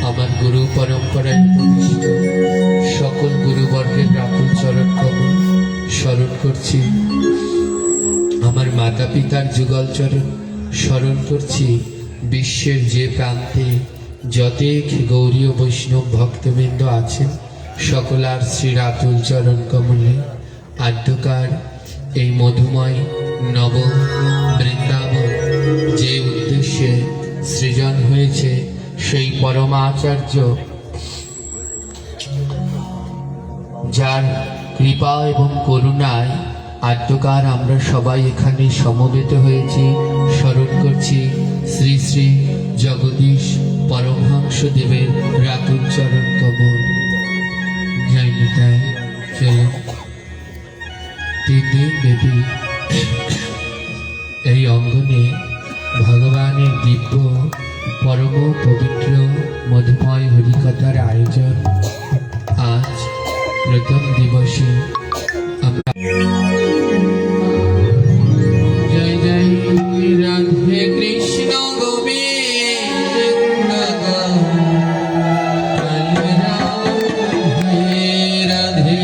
আমার গুরু পরম্পরায় প্রতিষ্ঠিত সকল গুরুবর্গের রাতুল চরণ কমল স্মরণ করছি। আমার মাতা পিতার যুগল চরণ স্মরণ করছি। বিশ্বের যে প্রান্তে যতেক গৌরী বৈষ্ণব ভক্তবৃন্দ আছেন সকলার শ্রী রাতুল চরণ কমলে আদ্যকার এই মধুময় নব বৃন্দাবন যে উদ্দেশ্যে সৃজন হয়েছে সেই পরমাচার্য যার কৃপা এবং করুণায় আদ্যকার আমরা সবাই এখানে সমবেত হয়েছি। স্মরণ করছি শ্রী শ্রী জগদীশ পরমহংস দেবের রাতুল চরণ কমল। জয় নিতাই। চলো 3 দিন ব্যাপী এই অঙ্গনে ভগবানের দিব্য পরম পবিত্র মধুময় হরিকথার আয়োজন। আজ প্রথম দিবসে আমরা জয় জয় রাধে কৃষ্ণ গোবিন্দ রাধে রাধে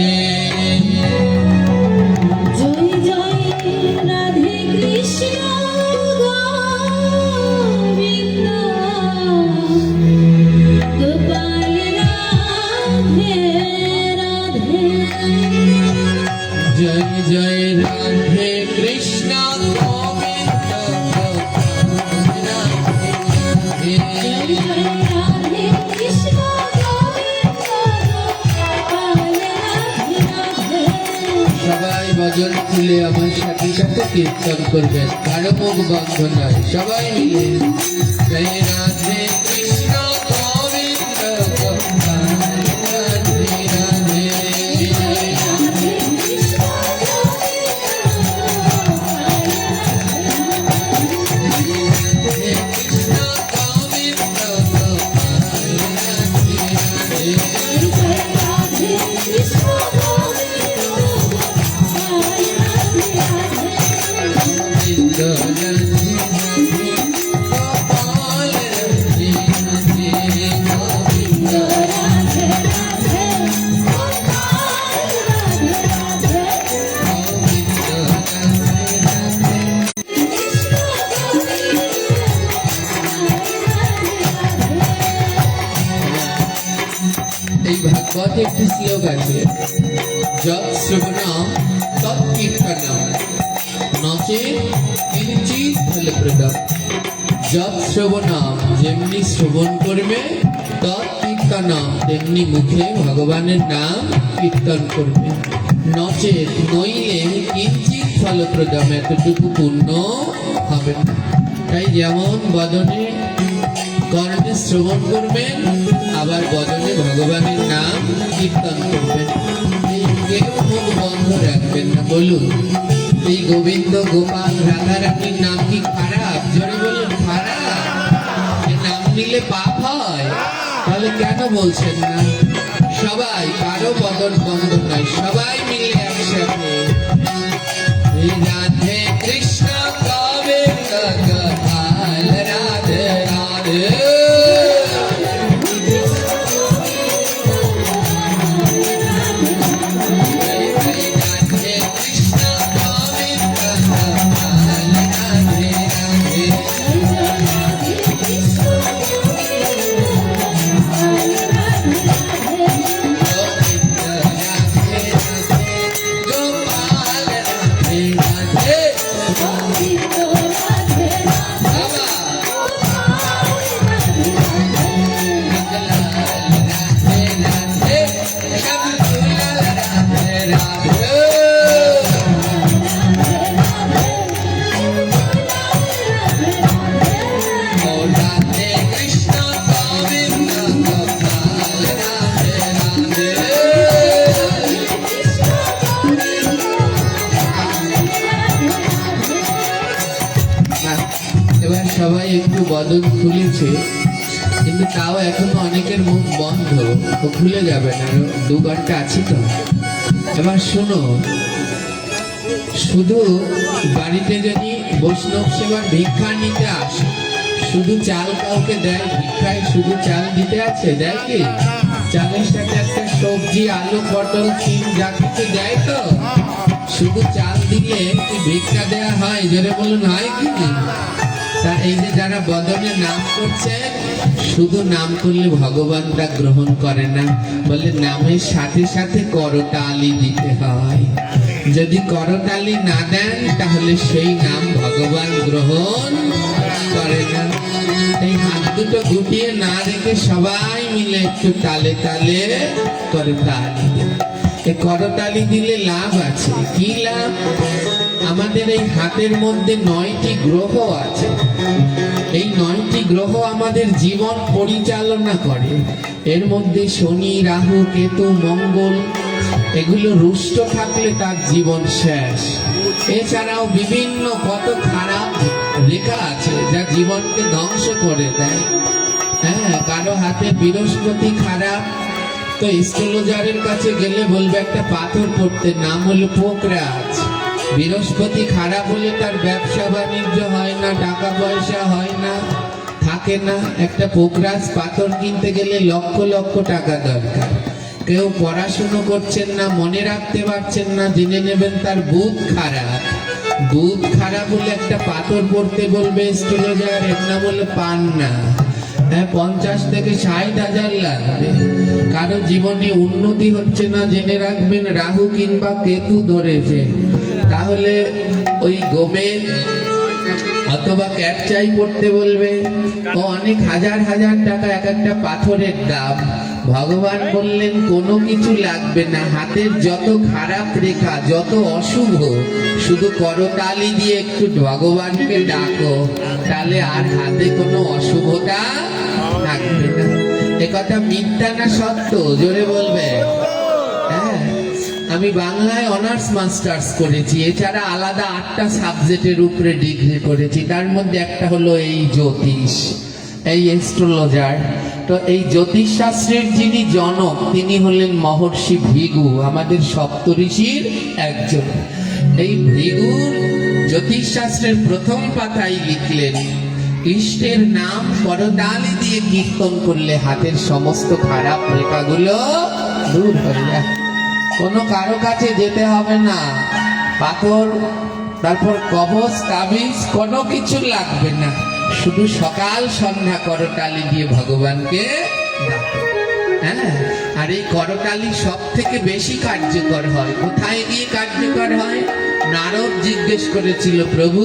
জয় জয় রাধে কৃষ্ণ গোবিন্দ গোপাল রাধে রাধে জয় জয় রাধে কৃষ্ণ গোবিন্দ জয় জয় রাধে কৃষ্ণ গোবিন্দ গোপাল রাধে রাধে সবাই ভজন খুলে আমার সাথে সাথে কীর্তন করবেন, কারো মুখ বন্ধ নয়, সবাই মিলে জয় রাধে কৃষ্ণ গোবিন্দ গোপাল রাধে রাধে এই ভাগবতে একটি শ্লোক আছে, যৎ শ্রবণম তৎ কীর্তনম নচেৎ কিঞ্চিৎ ফলপ্রদম। যৎ শ্রবণম যেমনি শ্রবণ করবে, তৎ কীর্তনম তেমনি মুখে ভগবানের নাম কীর্তন করবে। নচেৎ নইলে কিঞ্চিৎ ফলপ্রদম এতটুকু পূর্ণ হবে না। তাই যেমন বদনে কর্ণে শ্রবণ করবেন, আবার বদনে ভগবানের নাম কীর্তন করবেন। কেউ মুখ বন্ধ রাখবেন না। বলুন, এই গোবিন্দ গোপাল রাধারানীর নাম কি খারাপ? জোরে বলুন, খারাপ? এই নাম নিলে পাপ হয়? তাহলে কেন বলছেন না? সবাই, কারো বদন বন্ধ নয়, সবাই মিলে একসাথে এই রাধে কৃষ্ণ গোবিন্দ গোপাল রাধে রাধে এবার সবাই একটু বদন খুলেছে, কিন্তু তাও এখনো অনেকের মুখ বন্ধ, ও খুলে যাবে না, আরো 2 ঘন্টা আছে তো। এবার শোনো, শুধু বাড়িতে যদি বৈষ্ণব সেবার ভিক্ষা নিতে আসে, শুধু চাল কাউকে দেয় ভিক্ষায়? শুধু চাল দিতে আছে? দেয় কি? চালের সাথে একটা সবজি, আলু, পটল, সিম যা কিছু দেয় তো? শুধু চাল দিলে কি ভিক্ষা দেয়া হয়? জোরে বলুন, হয় কি? তা এই যে যারা বদনে নাম করছে, শুধু নাম করলে ভগবান তা গ্রহণ করে না, বলে নামের সাথে সাথে করতালি দিতে হয়। যদি করতালি না দেন তাহলে সেই নাম ভগবান গ্রহণ করে না। এই হাত দুটো গুটিয়ে না রেখে সবাই মিলে একটু তালে তালে করতালি দেন। এই করতালি দিলে লাভ আছে। কি লাভ? আমাদের এই হাতের মধ্যে 9টি গ্রহ আছে। এই 9টি গ্রহ আমাদের জীবন পরিচালনা করে। এর মধ্যে শনি, রাহু, কেতু, মঙ্গল, এগুলো রুষ্ট থাকলে তার জীবন শেষ। এছাড়াও বিভিন্ন কত খারাপ রেখা আছে যা জীবনকে ধ্বংস করে দেয়। হ্যাঁ, কারো হাতে বৃহস্পতি খারাপ, তো অ্যাস্ট্রোলজারের কাছে গেলে বলবে একটা পাথর পড়তে, নাম হলো পোকরাজ। বৃহস্পতি খারাপ হলে তার ব্যবসা বাণিজ্য হয় না, টাকা পয়সা হয় না, থাকে না। একটা পোকরাজ পাথর কিনতে গেলে লক্ষ লক্ষ টাকা দরকার। কেউ পড়াশুনো করছেন না, মনে রাখতে পারছেন না, জেনে নেবেন তার বুধ খারাপ। বুধ খারাপ হলে একটা পাথর পড়তে বলবে অ্যাস্ট্রোলজার, এর নাম হলো পান্না। হ্যাঁ, 50 থেকে 60,000 লাগবে। কারো জীবনে উন্নতি হচ্ছে না, জেনে রাখবেন রাহু কিংবা কেতু ধরেছে। তাহলে ওই গোমেদ অথবা ক্যাপচাই পড়তে বলবে, ও অনেক হাজার হাজার টাকা এক একটা পাথরের দাম। ভগবান বললেন কোনো কিছু লাগবে না, হাতের যত খারাপ রেখা, যত অশুভ, শুধু করতালি দিয়ে একটু ভগবানকে ডাকো, তাহলে আর হাতে কোনো অশুভতা থাকবে না। এ কথা মিথ্যা না সত্য? জোরে বলবে। হ্যাঁ, আমি বাংলায় অনার্স মাস্টার্স করেছি, এছাড়া আলাদা 8টা সাবজেক্টের উপরে ডিগ্রি করেছি। তার মধ্যে একটা হলো এই জ্যোতিষ, এই অ্যাস্ট্রোলজার। তো এই জ্যোতিষ শাস্ত্রের যিনি জনক, তিনি হলেন মহর্ষি ভৃগু, আমাদের সপ্তঋষির একজন। এই ভৃগু জ্যোতিষ শাস্ত্রের প্রথম পাতায় লিখলেন, ইষ্টের নাম করতালি দিয়ে কীর্তন করলে হাতের সমস্ত খারাপ রেখাগুলো দূর হয়ে যায়। কোনো কারো কাছে যেতে হবে না, পাথর, তারপর কবচ, তাবিজ কোনো কিছু লাগবে না। শুধু সকাল সন্ধ্যা করতালি দিয়ে ভগবানকে ডাকো। হ্যাঁ, আর এই করতালি সব থেকে বেশি কার্যকর হয় কোথায় গিয়ে কার্যকর হয়? নারদ জিজ্ঞেস করেছিল, প্রভু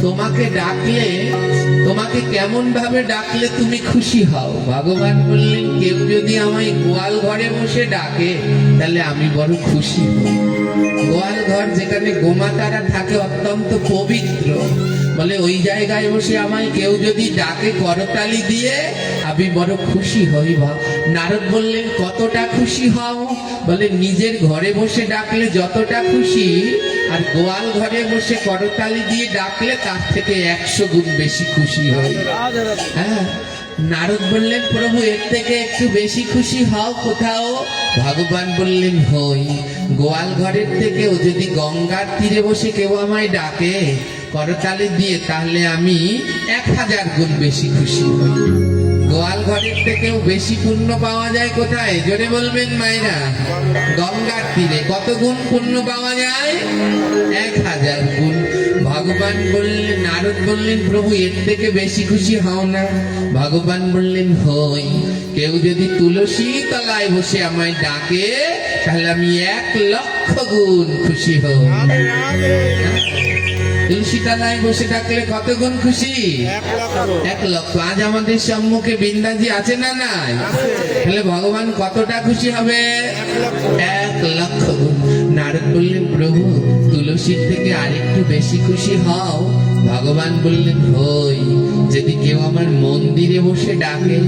তোমাকে ডাকলে, তোমাকে কেমন ভাবে ডাকলে তুমি খুশি হও? ভগবান বললেন, কেউ যদি আমায় গোয়াল ঘরে বসে ডাকে তাহলে আমি বড় খুশি হই। গোয়াল ঘর যেখানে গোমাতারা থাকে, অত্যন্ত পবিত্র, বলে ওই জায়গায় বসে আমায় কেউ যদি ডাকে করতালি দিয়ে, আমি বড় খুশি হই। নারদ বললেন, কতটা খুশি হও? বলে নিজের ঘরে বসে ডাকলে যতটা খুশি, আর গোয়াল ঘরে বসে করতালি দিয়ে ডাকলে তার থেকে 100 গুণ বেশি খুশি হই। হ্যাঁ, নারদ বললেন, প্রভু এর থেকে একটু বেশি খুশি হও কোথাও? ভগবান বললেন, হই। গোয়াল ঘরের থেকেও যদি গঙ্গার তীরে বসে কেউ আমায় ডাকে করতালি দিয়ে, তাহলে আমি 1000 গুণ বেশি খুশি হই। গোয়াল ঘরের থেকেও বেশি পুণ্য পাওয়া যায় কোথায়? জোরে বলবেন মায়েরা। গঙ্গার তীরে। কত গুণ পুণ্য পাওয়া যায়? 1000 গুণ। ভগবান বললেন, নারদ বললেন, প্রভু এর থেকে বেশি খুশি হও না? ভগবান বললেন, হই। কেউ যদি তুলসী তলায় বসে আমায় ডাকে, তাহলে আমি 1,00,000 গুণ খুশি হই। তুলসী তলায় বসে ডাকলে কত গুণ খুশি? 1,00,000। আজ আমাদের সম্মুখে বৃন্দাজি আছে না নাই? তাহলে ভগবান কতটা খুশি হবে? 1,00,000 গুণ। নারদ বললেন, প্রভু তুলসীর থেকে আরেকটু বেশি খুশি হও? ভগবান বললেন, হই। যদি কেউ আমার মন্দিরে বসে ডাকে,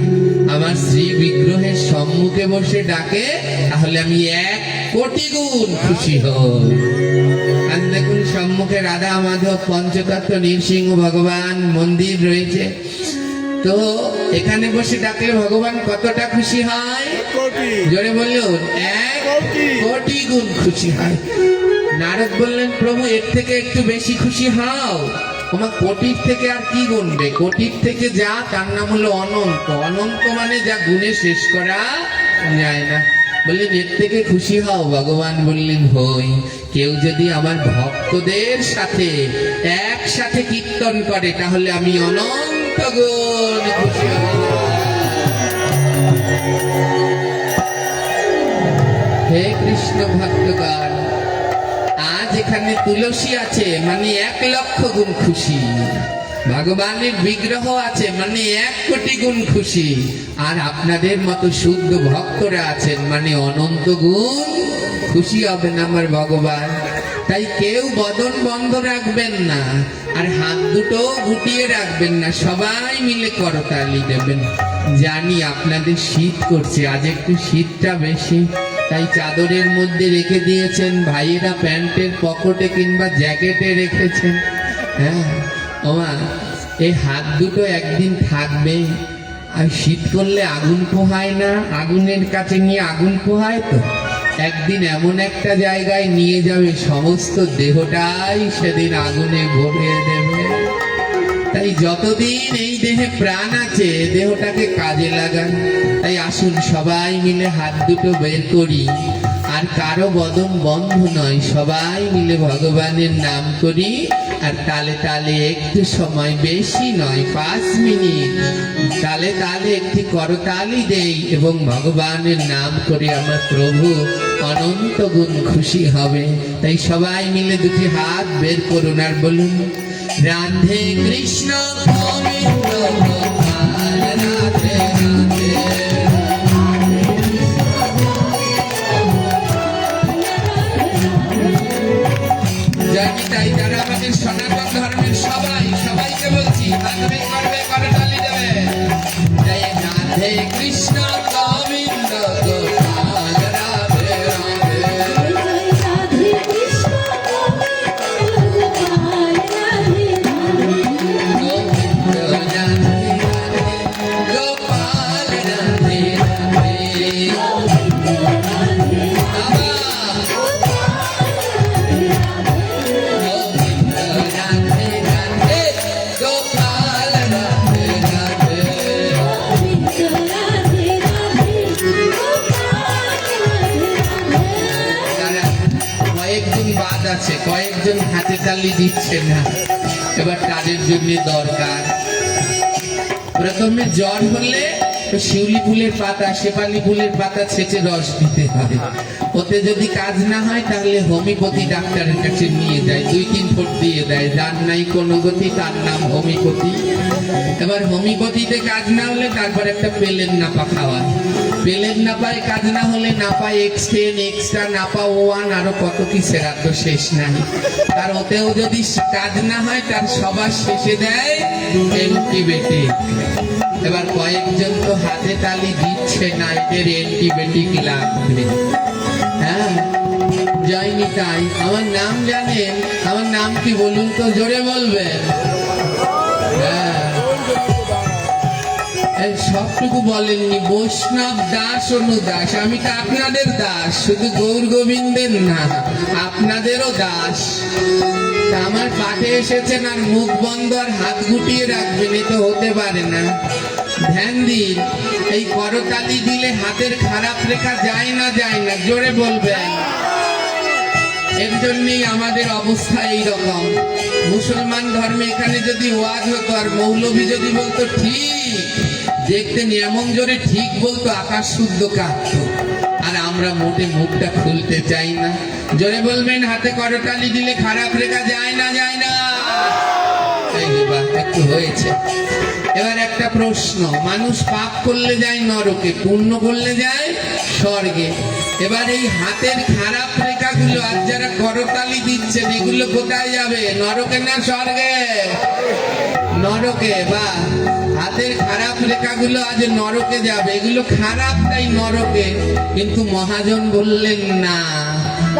আমার শ্রী বিগ্রহের সম্মুখে বসে ডাকে, তাহলে আমি 1 কোটি গুণ খুশি হই। আর দেখুন, সম্মুখে রাধা মাধব পঞ্চতত্ত্ব নৃসিংহ ভগবান মন্দির রয়েছে। তো এখানে বসে ডাকলে ভগবান কতটা খুশি হয়? জোরে বলুন, 1 কোটি গুণ খুশি হয়। নারদ বললেন, প্রভু এর থেকে একটু বেশি খুশি হও? তোমার কোটির থেকে আর কি গুনবে? কোটির থেকে যা তার নাম হলো অনন্ত। অনন্ত মানে যা গুণে শেষ করা যায় না। বললেন এর থেকে খুশি হও? ভগবান বললেন হই। কেউ যদি আমার ভক্তদের সাথে একসাথে কীর্তন করে তাহলে আমি অনন্ত গুণ খুশি হব। হে কৃষ্ণ ভক্তগণ, আজ এখানে তুলসী আছে মানে 1,00,000 গুণ খুশি। ভগবানের বিগ্রহ আছে মানে 1 কোটি গুণ খুশি। আর আপনাদের মতো শুদ্ধ ভক্তরা আছেন মানে অনন্ত গুণ খুশি হবেন আমার ভগবান। তাই কেউ বদন বন্ধ রাখবেন না, আর হাত দুটো গুটিয়ে রাখবেন না, সবাই মিলে করতালি দেবেন। জানি আপনাদের শীত করছে, আজ একটু শীতটা বেশি, তাই চাদরের মধ্যে রেখে দিয়েছেন, ভাইয়েরা প্যান্টের পকেটে কিংবা জ্যাকেটে রেখেছেন। হ্যাঁ ওমা, এই হাত দুটো একদিন থাকবে। আর শীত করলে আগুন পোহায় না, আগুনের কাছে নিয়ে আগুন পোহায় তো, একদিন এমন একটা জায়গায় নিয়ে যাবে সমস্ত দেহটাই সেদিন আগুনে ভরিয়ে দেবে। তাই যতদিন এই দেহে প্রাণ আছে দেহটাকে কাজে লাগান। তাই আসুন সবাই মিলে হাত দুটো বের করি, আর কারো বদন বন্ধ নয়, সবাই মিলে ভগবানের নাম করি। আর তালে তালে একটু সময়, বেশি নয়, 5 মিনিট তালে তালে একটি করতালি দেই এবং ভগবানের নাম করে আমার প্রভু অনন্ত গুণ খুশি হবে। তাই সবাই মিলে দুটি হাত বের করুন আর বলুন, রাধে কৃষ্ণ গোবিন্দ গোপাল, রাধে রাধে। জানি তাই যারা আমাদের সনাতন ধর্মের সবাইকে বলছি, হাত বের করবে, করতালি দেবে। জয় রাধে কৃষ্ণ গোবিন্দ গোপাল, রাধে রাধে। রাধে কৃষ্ণ গোপাল, রাধে রাধে। গোবিন্দ রাধে রাধে, গোপাল রাধে রাধে। গোবিন্দ রাধে বাবা, গোবিন্দ রাধে রাধে, গোপাল রাধে রাধে। গোবিন্দ রাধে রাধে, গোপাল রাধে রাধে। তারা কয়েকজন বাদ আছে, কয়েকজন হাতে তালি দিচ্ছে না। এবার তাদের জন্য দরকার, প্রথমে জ্বর হলে তো শিউলি ফুলের পাতা, শেফালি ফুলের পাতা ছেঁচে রস দিতে হয়। ওতে যদি কাজ না হয় তাহলে হোমিওপ্যাথি ডাক্তারের কাছে নিয়ে যায়, 2-3 ফোঁট দিয়ে দেয়। যার নাই কোনো গতি তার নাম হোমিওপ্যাথি। এবার হোমিওপ্যাথিতে কাজ না হলে তারপর একটা পেলেন নাপা খাওয়ায়। পেলেন নাপায় কাজ না হলে Napa X10, extra Napa O1, আরো কত কি সেরাত শেষ নাই। আর ওতেও যদি কাজ না হয় তার সবার শেষে দেয় অ্যান্টিবায়োটিক। এবার কয়েকজন তো হাতে তালি দিচ্ছে না, এদের অ্যান্টিবায়োটিক লাগবে। হ্যাঁ জয় নিতাই। আমার নাম জানেন? আমার নাম কি বলুন তো, জোরে বলবেন। হ্যাঁ, এই সবটুকু বলেননি। বৈষ্ণব দাস অনুদাস, আমি তো আপনাদের দাস, শুধু গৌর গোবিন্দের না, আপনাদেরও দাস। তা আমার পাঠে এসেছেন আর মুখ বন্ধ আর হাত গুটিয়ে রাখবেন, এ তো হতে পারে না। ধ্যান দিন, এই করতালি দিলে হাতের খারাপ রেখা যায় না, যায় না, জোরে বলবেন। এর জন্যই আমাদের অবস্থা এইরকম। মুসলমান ধর্মে এখানে যদি ওয়াজ হতো আর মৌলভী যদি বলতো ঠিক, দেখতেন এমন জোরে ঠিক বলতো আকাশ শুদ্ধ কাঁপতো। আর আমরা মোটে মুখটা খুলতে চাই না। জোরে বলবেন, হাতে করতালি দিলে খারাপ রেখা যায় না, যায় না। এই যে বাহ, একটু হয়েছে। এবার একটা প্রশ্ন, মানুষ পাপ করলে যায় নরকে, পুণ্য করলে যায় স্বর্গে। এবার এই হাতের খারাপ রেখাগুলো আজ যারা করতালি দিচ্ছেন এগুলো কোথায় যাবে? নরকে না স্বর্গে? নরকে। বা হাতের খারাপ রেখাগুলো আজ নরকে যাবে, এগুলো খারাপ তাই নরকে। কিন্তু মহাজন বললেন না,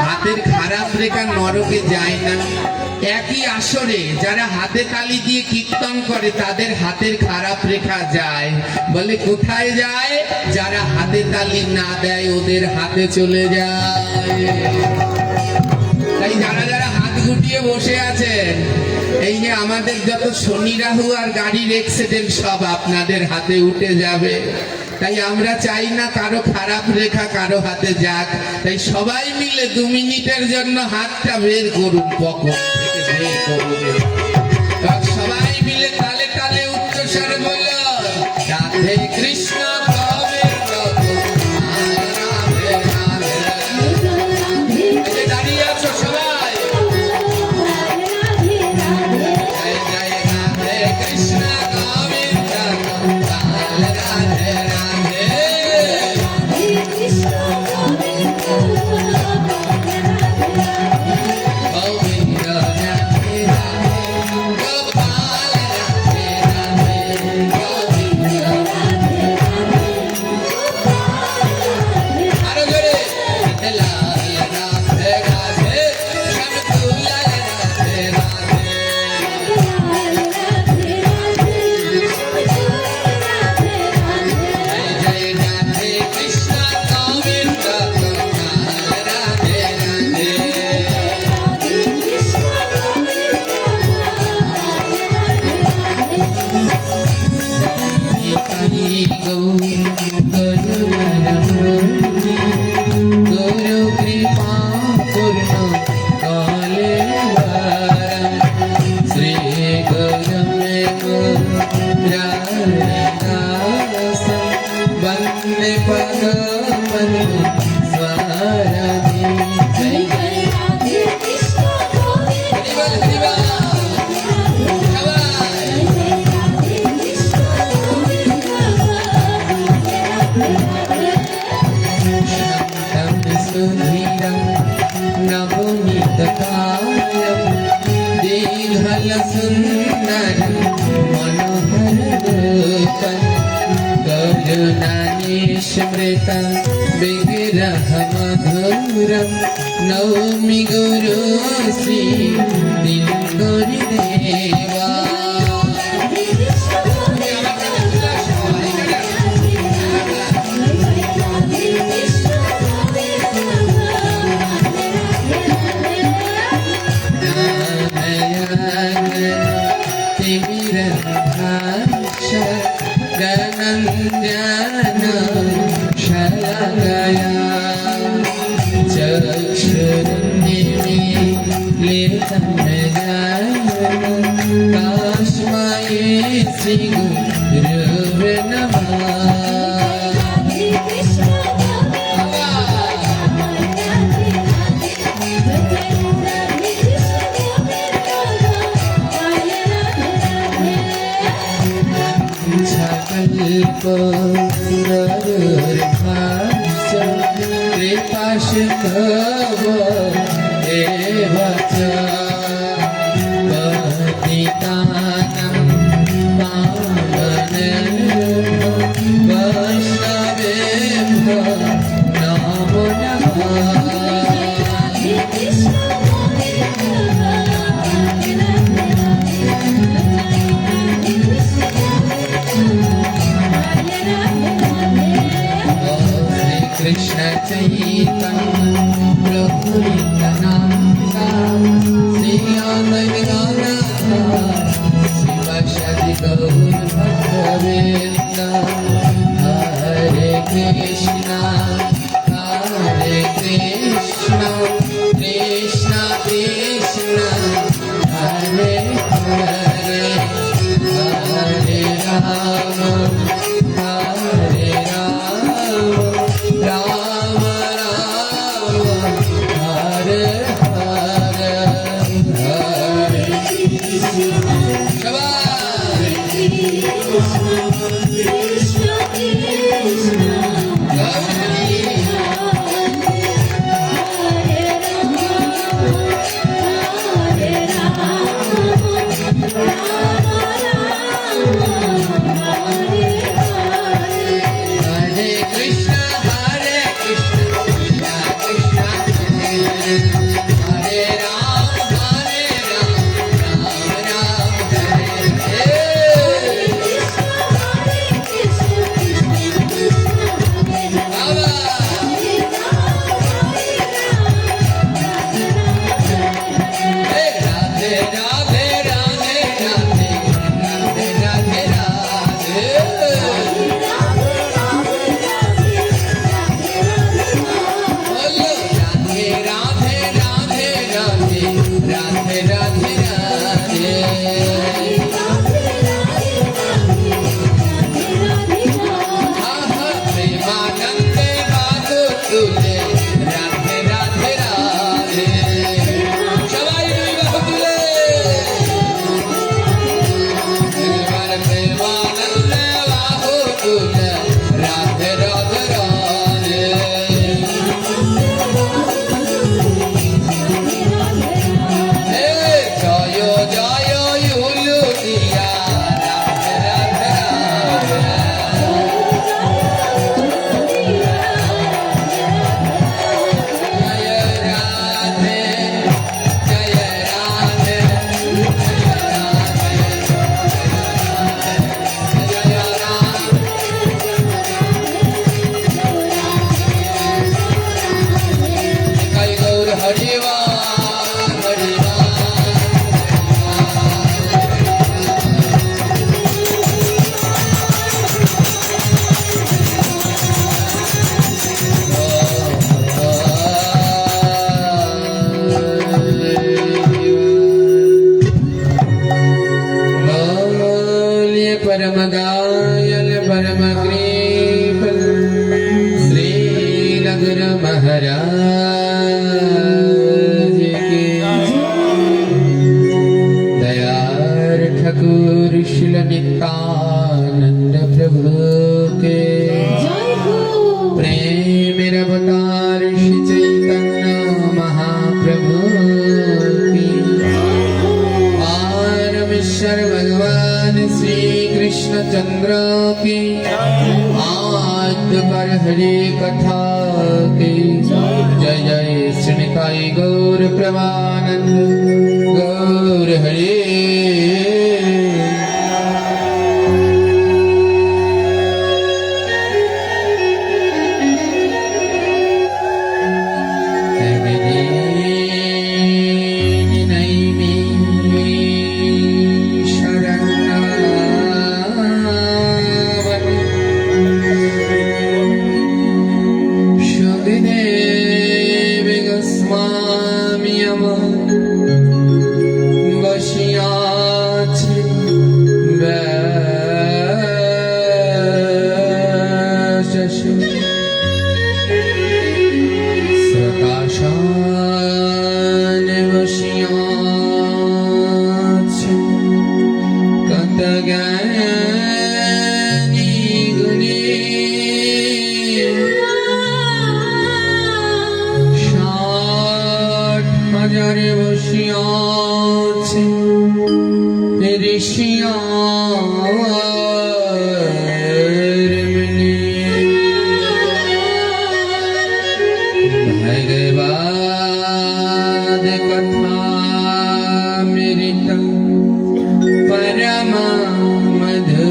হাতের খারাপ রেখা নরকে যায় না। একই আসরে যারা হাতে তালি দিয়ে কীর্তন করে তাদের হাতের খারাপ রেখা যায়। বলে কোথায় যায়? যারা হাতে তালি না দেয় ওদের হাতে চলে যায়। তাই যারা যারা হাত গুটিয়ে বসে আছেন এই যে আমাদের যত শনি রাহু আর গাড়ির অ্যাক্সিডেন্ট সব আপনাদের হাতে উঠে যাবে। তাই আমরা চাই না কারো খারাপ রেখা কারো হাতে যাক। তাই সবাই মিলে 2 মিনিটের জন্য হাতটা বের করুন, পকেট থেকে বের করুন। আর সবাই মিলে তালে তালে উচ্চস্বরে বলো, রাধে কৃষ্ণ গোবিন্দ রাধে রাধে। এই যে দাঁড়িয়ে আছো সবাই, জয় জয় রাধে কৃষ্ণ গোবিন্দ রাধে রাধে রাধে। গোবিন্দ রাধে রাধে, গোপাল রাধে রাধে, গোবিন্দ আরো জোরে, লাল রাধে রাধে, শ্যামকুলাল রাধে রাধে। জয় জয় রাধে কৃষ্ণ গোবিন্দ গোপাল রাধে রাধে। নিতাই গুরু কৃপা পূর্ণ কলেবরম শ্রী গুরুম রাধাদাসম বন্দে পদপদ্ম স্বরমি। জয় জয় হরিবল হরিবল সবাই। শান্তম সুধীরম নবনীতকায়ম দীর্ঘল সুন্দরম মনোহর রূপম কरुणानिस्मृतं विग्रह मधुरं नौमि गुरु श्री गुरुदेवा। गनंजन शलाकया चक्षुरुन्मीलितं नयनं तस्मै श्री गुरुवे नमः। कल्पतरुर्भास्य कृपाशकव एवच पतितानं पावनेभ्यो वैष्णवेभ्यो नमो नमः। कृष्ण चैतन्य प्रभु नित्यानंद श्री अद्वैत शिव शक्ति गौर भक्तवृंद। हरे कृष्ण कृष्ण कृष्ण हरे हरे हरे राम हरे राम राम राम हरे हरे हरे हरे कथा के जय जय श्री निताई गौर प्रमानंद गौर हरे भगवद कथा मृत परम मधु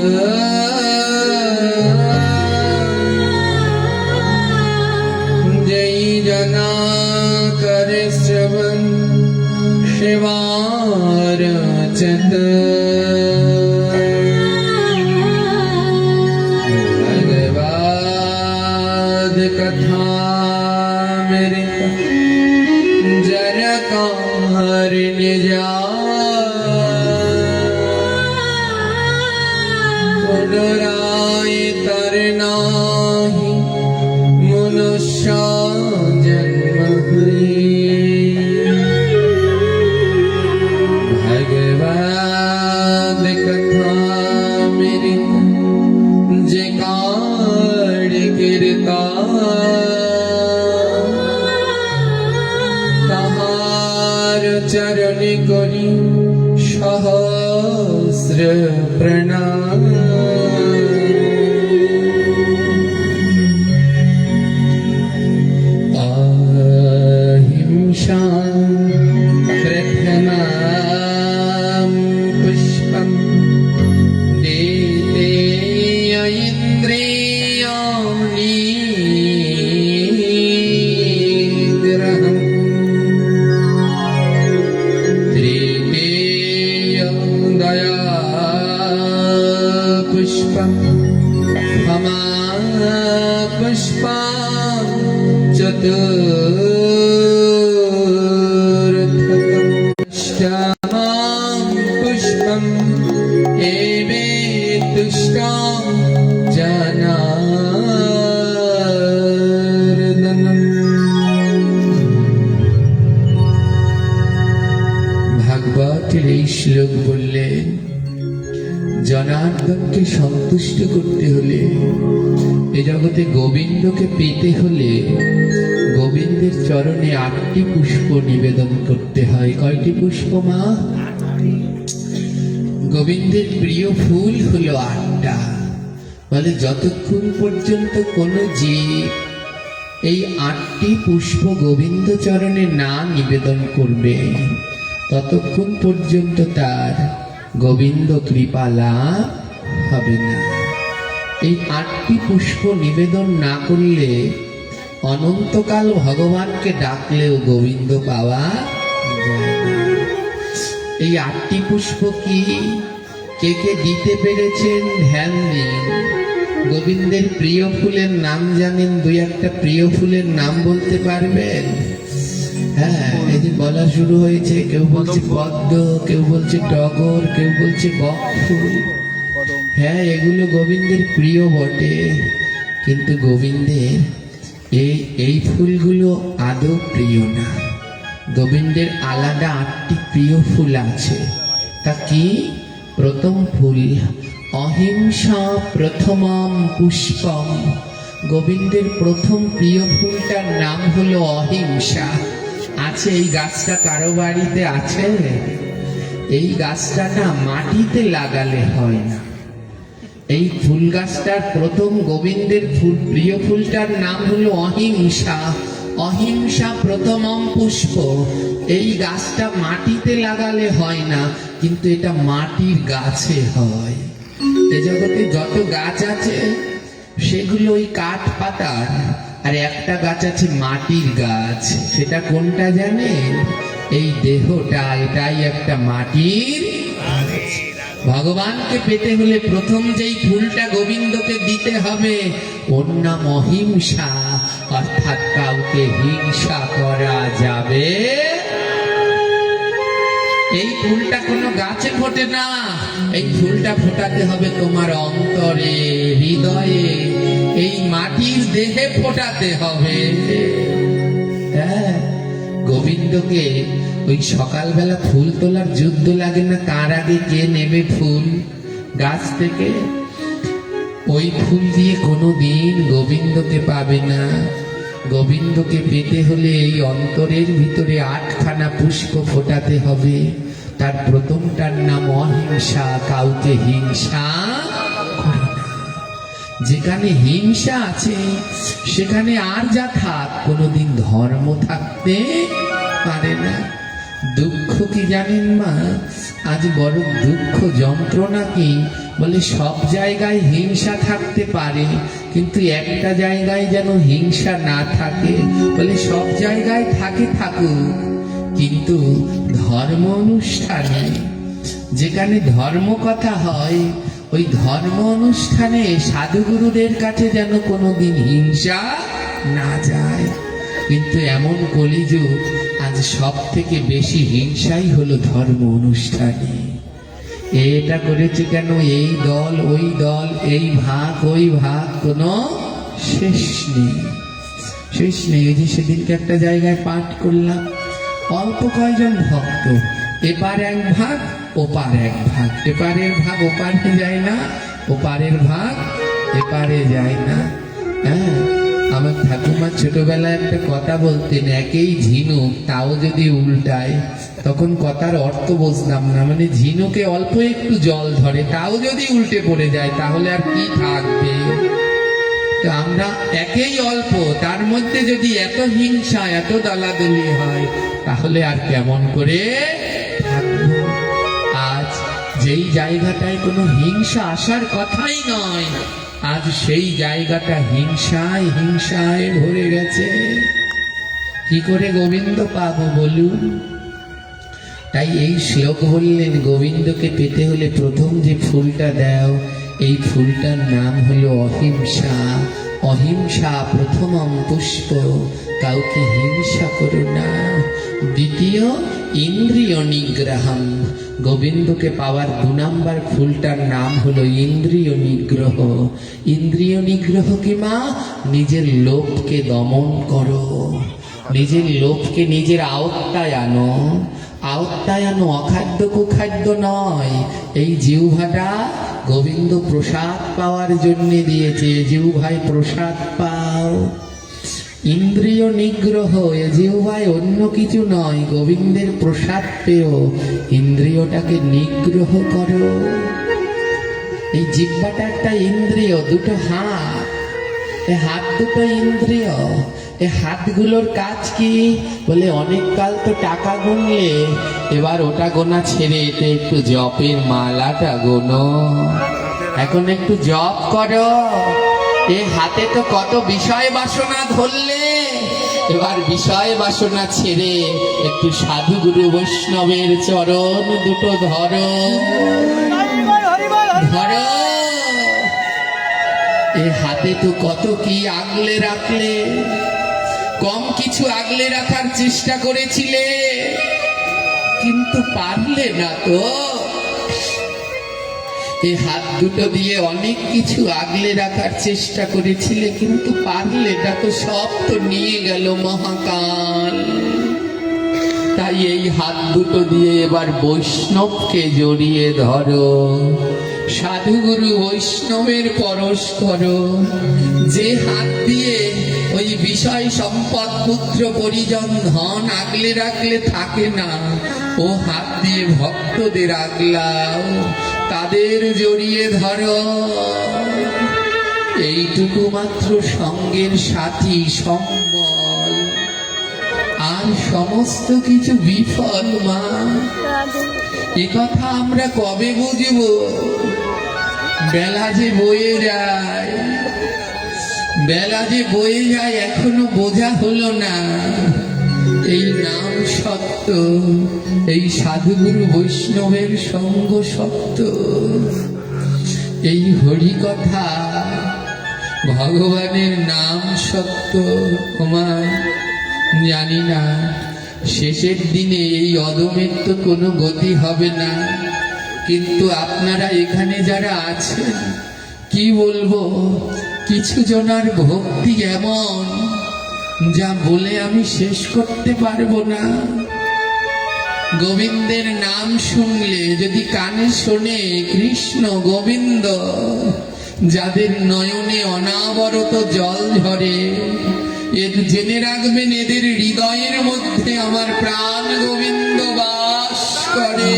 जय जना कर श्रवण शिवार चत भगवद कथा पुनराय तरनाहि मनुष्य जन्म भगवद कथा मृत जकार कीर्ता चरण करी सहस्र प्रणाम अहिंसा प्रथमं पुष्पं देते इंद्रियाणि पुष्पं चतुर्थकं पुष्पं एवेत्तुष्टं जनार्दनम् ভাগবতের এই শ্লোক বললেন জনার্দনকে সন্তুষ্ট করতে হলে এ জগতে গোবিন্দকে পেতে হলে গোবিন্দের চরণে 8টি পুষ্প নিবেদন করতে হয়। কয়টি পুষ্প মা? গোবিন্দের প্রিয় ফুল হলো 8টা। বলে যতক্ষণ পর্যন্ত কোনো জীব এই 8টি পুষ্প গোবিন্দ চরণে না নিবেদন করবে ততক্ষণ পর্যন্ত তার গোবিন্দ কৃপা লাভ হবে না। এই 8টি পুষ্প নিবেদন না করলে অনন্তকাল ভগবানকে ডাকলেও গোবিন্দ পাওয়া যায় না। এই 8টি পুষ্প কি কে কে দিতে পেরেছেন ধ্যান দিন। গোবিন্দের প্রিয় ফুলের নাম জানেন? 2-1টা প্রিয় ফুলের নাম বলতে পারবেন? হ্যাঁ, এই যে বলা শুরু হয়েছে, কেউ বলছে পদ্ম, কেউ বলছে টগর, কেউ বলছে বক ফুল। হ্যাঁ, এগুলো গোবিন্দের প্রিয় বটে, কিন্তু গোবিন্দের এই ফুলগুলো আদৌ প্রিয় না। গোবিন্দের আলাদা 8টি প্রিয় ফুল আছে। তা কি? প্রথম ফুল অহিংসা প্রথমম পুষ্পম। গোবিন্দের প্রথম প্রিয় ফুলটার নাম হলো অহিংসা। আছে এই গাছটা কারো বাড়িতে আছে? এই গাছটা না মাটিতে লাগালে হয় না, এই ফুল গাছটার প্রথম গোবিন্দের ফুল, প্রিয় ফুলটার নাম হলো অহিংসা। অহিংসা প্রথমম পুষ্প। এই গাছটা মাটিতে লাগালে হয় না, কিন্তু এটা মাটির গাছে হয়। এ জগতে যত গাছ আছে সেগুলো ওই কাঠ পাতার, আর একটা গাছ আছে মাটির গাছ। সেটা কোনটা জানেন? এই দেহটা, এটাই একটা মাটির। ভগবানকে পেতে হলে প্রথম যেই ফুলটা গোবিন্দকে দিতে হবে, ওর নাম অহিংসা, অর্থাৎ কাউকে হিংসা করা যাবে। এই ফুলটা কোনো গাছে ফোটে না, এই ফুলটা ফোটাতে হবে তোমার অন্তরে, হৃদয়ে, এই মাটির দেহে ফোটাতে হবে। হ্যাঁ, গোবিন্দকে ওই সকালবেলা ফুল তোলার যুদ্ধ লাগে না, তার আগে কে নেবে ফুল গাছ থেকে? ওই ফুল দিয়ে কোনোদিন গোবিন্দকে পাবে না। গোবিন্দকে পেতে হলে এই অন্তরের ভিতরে 8খানা পুষ্প ফোটাতে হবে। তার প্রথমটার নাম অহিংসা, কাউকে হিংসা করো না। যেখানে হিংসা আছে সেখানে আর যা থাক, কোনোদিন ধর্ম থাকতে পারে না। দুঃখ কি জানেন মা? আজ বড় দুঃখ, যন্ত্রণা কি বলে, সব জায়গায় হিংসা থাকতে পারে, কিন্তু একটা জায়গায় যেন হিংসা না থাকে। বলে সব জায়গায় থাকে, থাকুক, কিন্তু ধর্ম অনুষ্ঠানে, যেখানে ধর্ম কথা হয়, ওই ধর্ম অনুষ্ঠানে সাধুগুরুদের কাছে যেন কোনোদিন হিংসা না যায়। কিন্তু এমন কলিযুগ, আজ সব থেকে বেশি হিংসাই হলো ধর্ম অনুষ্ঠানে। এটা করেছে কেন, এই দল ওই দল, এই ভাগ ওই ভাগ, কোনো শেষ নেই, শেষ নেই। ওই যে সেদিনকে একটা জায়গায় পাঠ করলাম, অল্প কয়জন ভক্ত, এপার এক ভাগ ওপার এক ভাগ, এপারের ভাগ ওপারে যায় না, ওপারের ভাগ এপারে যায় না। হ্যাঁ, আমার ঠাকুমা ছোটবেলায় একটা কথা বলতেন, একেই ঝিনুক তাও যদি উল্টায়, তখন কথার অর্থ বুঝতাম না। মানে ঝিনুকে অল্প একটু জল ধরে, তাও যদি উল্টে পড়ে যায় তাহলে আর কি থাকবে? তো আমরা একেই অল্প, তার মধ্যে যদি এত হিংসা, এত দলাদলি হয়, তাহলে আর কেমন করে থাকবো? আজ যেই জায়গাটায় কোনো হিংসা আসার কথাই নয়, আজ সেই জায়গাটা হিংসায় হিংসায় ভরে গেছে। কি করে গোবিন্দ পাবো বলুন? তাই এই শ্লোক বললেন, গোবিন্দকে পেতে হলে প্রথম যে ফুলটা দাও, এই ফুলটার নাম হলো অহিংসা। অহিংসা প্রথমম পুষ্প, কাউকে হিংসা করো না। দ্বিতীয় ইন্দ্রিয় নিগ্রহম, গোবিন্দকে পাওয়ার 2 নাম্বার ফুলটার নাম হলো ইন্দ্রিয় নিগ্রহ। ইন্দ্রিয় নিগ্রহ কি মা? নিজের লোভকে দমন করো, নিজের লোভকে নিজের আওত্তায় আনো। আওত্তায় আনো, অখাদ্য কুখাদ্য নয়। এই জিহ্বাটা গোবিন্দ প্রসাদ পাওয়ার জন্য দিয়েছে, জিহ্বায় প্রসাদ পাও। ইন্দ্রিয় নিগ্রহ, এ জিহ্বায় অন্য কিছু নয়, গোবিন্দের প্রসাদ পেও, ইন্দ্রিয়টাকে নিগ্রহ করো। এই জিহ্বাটা একটা ইন্দ্রিয়, 2টো হাত, এই হাত 2টো ইন্দ্রিয়। এই হাতগুলোর কাজ কি বলে, অনেক কাল তো টাকা গুনলে, এবার ওটা গোনা ছেড়ে এতে একটু জপের মালাটা গোনো, এখন একটু জপ করো। এ হাতে তো কত বিষয় বাসনা ধরলে, এবার বিষয় বাসনা ছেড়ে একটু সাধু গুরু বৈষ্ণবের চরণ 2টো ধরো, ধরো। এ হাতে তো কত কি আগলে রাখলে, কম কিছু আগলে রাখার চেষ্টা করেছিলে, কিন্তু পারলে না তো। এই হাত 2টো দিয়ে অনেক কিছু আগলে রাখার চেষ্টা করেছিলে, কিন্তু পারলে না তো, সব তো নিয়ে গেল মহাকাল। তাই এই হাত 2টো দিয়ে এবার বৈষ্ণবকে জড়িয়ে ধরো, সাধুগুরু বৈষ্ণবের পরশ করো। যে হাত দিয়ে ওই বিষয় সম্পদ পুত্র পরিজন ধন আগলে রাখলে থাকে না, ও হাত দিয়ে ভক্তদের আগলাও। তাদের জড়িয়ে ধরো। এইটুকু মাত্র সঙ্গের সাথী সম্বল, আর সমস্ত কিছু বিফল মা। একথা আমরা কবে বুঝব? বেলা যে বয়ে যায়, বেলা যে বয়ে যায়, এখনো বোঝা হলো না। এই নাম সত্য, এই সাধুগুরু বৈষ্ণবের সঙ্গ সত্য, এই হরি কথা, ভগবানের নাম সত্য। ওমা, জানি না শেষের দিনে এই অদমের তো কোনো গতি হবে না, কিন্তু আপনারা এখানে যারা আছেন, কি বলবো, কিছু জনার ভক্তি এমন, যা বলে আমি শেষ করতে পারবো না। গোবিন্দের নাম শুনলে, যদি কানে শোনে কৃষ্ণ গোবিন্দ, যাদের নয়নে অনাবরত জল ঝরে, এর জেনে রাখবেন এদের হৃদয়ের মধ্যে আমার প্রাণ গোবিন্দ বাস করে।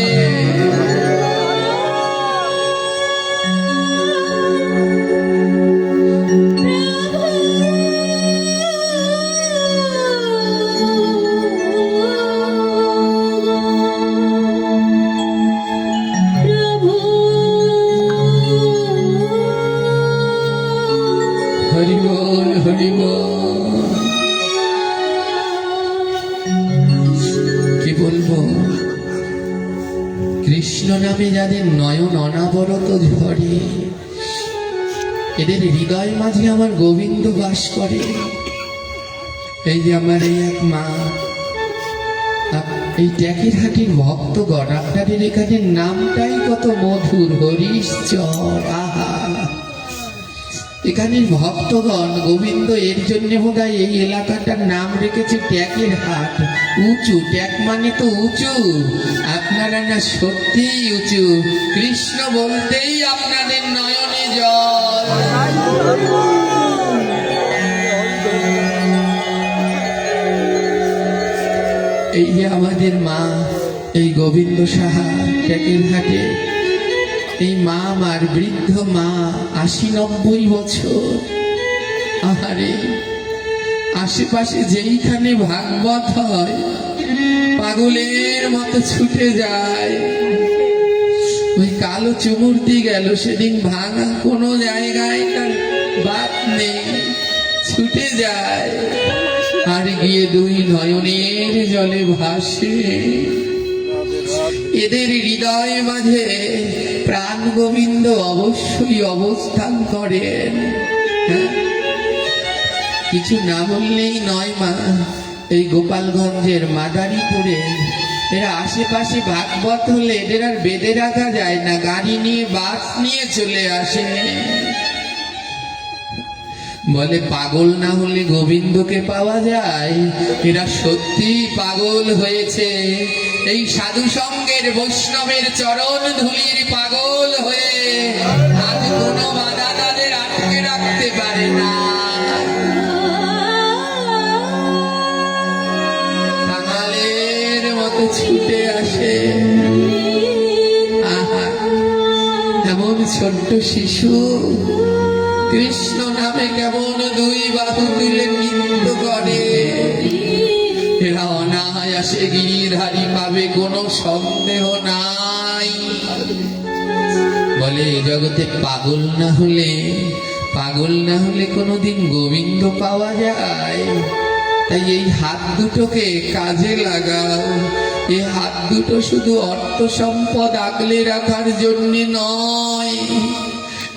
হরি বল, হরি বল। কি বলবো, কৃষ্ণ নামে যাদের নয়ন অনাবরত ঝরে, এদের হৃদয় মাঝে আমার গোবিন্দ বাস করে। এই যে আমার এই এক মা, এই ট্যাকের হাটির ভক্তগণ, আপনাদের এখানে নামটাই কত মধুর, হরিশ্চর। আহা, এখানের ভক্তগণ গোবিন্দ এর জন্য বোধহয় এই এলাকাটার নাম রেখেছে ট্যাকের হাট। উঁচু, ট্যাক মানে তো উঁচু। আপনারা না সত্যিই উঁচু। কৃষ্ণ বলতেই আপনাদের নয়নে জল। এই যে আমাদের মা, এই গোবিন্দ সাহা ট্যাকের হাটে, এই মা আমার বৃদ্ধ মা, ৮০-৯০ বছর। আহারে, আশেপাশে যেইখানে ভাগবত হয়, পাগলের মতো ছুটে যায়। ওই কালো চুমুরটি গেল সেদিন, ভাঙা কোনো জায়গায় তার বাদ নেই, ছুটে যায়, আর গিয়ে দুই নয়নের জলে ভাসে। এদের হৃদয় মাঝে প্রাণ গোবিন্দ অবশ্যই অবস্থান করেন। হ্যাঁ, কিছু না বললেই নয় মা। এই গোপালগঞ্জের মাদারীপুরে এরা আশেপাশে ভাগবত হলে এদের আর বেঁধে রাখা যায় না, গাড়ি নিয়ে বাস নিয়ে চলে আসে। বলে পাগল না হলে গোবিন্দকে পাওয়া যায়। এরা সত্যি পাগল হয়েছে, এই সাধু সঙ্গের বৈষ্ণবের চরণ ধুলির পাগল হয়ে। আজ কোনো বাধা তাদের আটকে রাখতে পারে না। কাঙালের মতো ছুটে আসে। আহা, এমন ছোট্ট শিশু কৃষ্ণ নামে কেমন দুই বাহু তুলে নৃত্য করে। এরা অনায়াসে গিরিধারী পাবে, কোনো সন্দেহ নাই। বলে এই জগতে পাগল না হলে কোনোদিন গোবিন্দ পাওয়া যায়? তাই এই হাত দুটোকে কাজে লাগাও। এই হাত দুটো শুধু অর্থ সম্পদ আগলে রাখার জন্য নয়,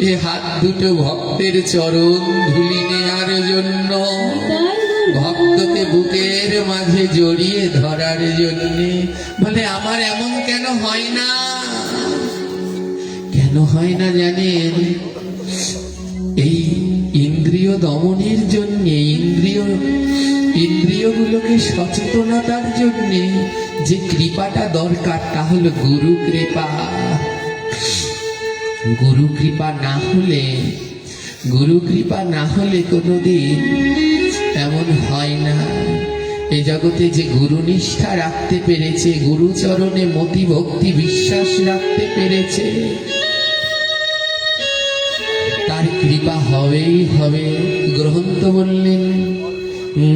এ হাত দুটো ভক্তের চরণ ধুলি নেয়ার জন্য, ভক্তকে বুকের মাঝে জড়িয়ে ধরার জন্যে। বলে আমার এমন কেন হয় না? কেন হয় না জানেন? এই ইন্দ্রিয় দমনের জন্যে, ইন্দ্রিয়গুলোকে সচেতনতার জন্যে যে কৃপাটা দরকার, তা হলো গুরু কৃপা। গুরু কৃপা না হলে কোনোদিন এমন হয় না। এ জগতে যে গুরু নিষ্ঠা রাখতে পেরেছে, গুরুচরণে মতি ভক্তি বিশ্বাস রাখতে পেরেছে, কৃপা হবেই হবে। গ্রন্থ বললেন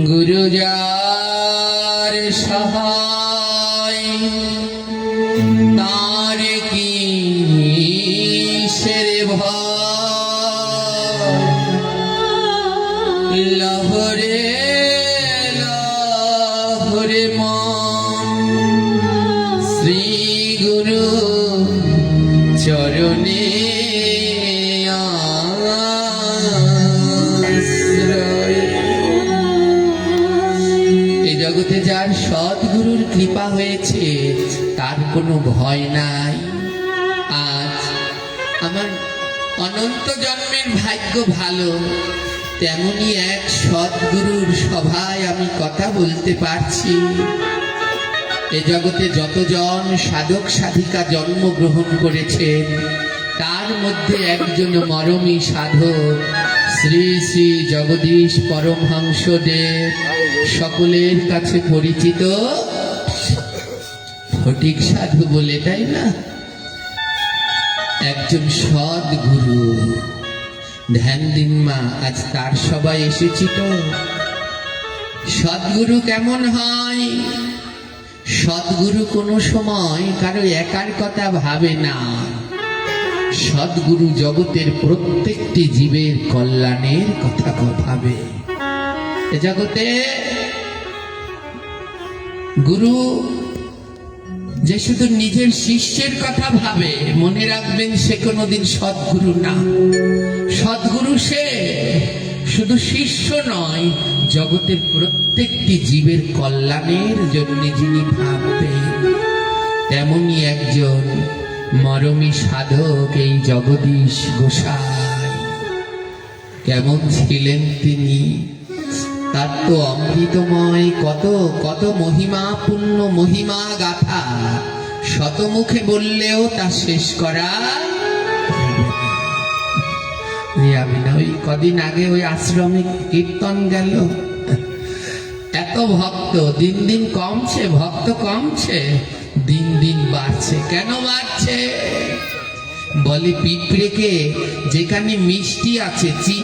গুরু যার সহায় তার কি সের ভয়, লহরে লহরে মন শ্রী গুরু চরণে আশ্রয়। এই জগতে যার সদ্গুরুর কৃপা হয়েছে তার কোনো ভয় নাই। আজ আমার অনন্ত জন্মের ভাগ্য ভালো, তেমনি এক সদ্গুরুর সভায় আমি কথা বলতে পারছি। এ জগতে যতজন সাধক সাধিকা জন্মগ্রহণ করেছেন তার মধ্যে একজন মরমী সাধক শ্রী শ্রী জগদীশ পরমহংসদেব, সকলের কাছে পরিচিত ফটিক সাধু বলে, তাই না? একজন সদ্গুরু। ধ্যান দিন মা, আজ তার সবাই এসেছি তো। সদ্গুরু কেমন হয়? সদ্গুরু কোনো সময় কারো একার কথা ভাবে না। সদ্গুরু জগতের প্রত্যেকটি জীবের কল্যাণের কথা ভাবে। এ জগতে গুরু যে শুধু নিজের শিষ্যের কথা ভাবে, মনে রাখবেন সে কোনোদিন সদ্গুরু না। সদ্গুরু সে শুধু শিষ্য নয়, জগতের প্রত্যেকটি জীবের কল্যাণের জন্য যিনি ভাববেন, তেমনি একজন মরমী সাধক এই জগদীশ গোসাই। কেমন ছিলেন তিনি? তার তো অমৃতময় কত কত মহিমাপূর্ণ মহিমা গাথা, শতমুখে বললেও তা শেষ করা যাবে না। ওই কদিন আগে ওই আশ্রমে কীর্তন গেল, এত ভক্ত, দিন দিন কমছে, ভক্ত কমছে, দিন দিন বাড়ছে। কেন বাড়ছে? বলে পিঁপড়েকে যেখানে মিষ্টি আছে চিনি।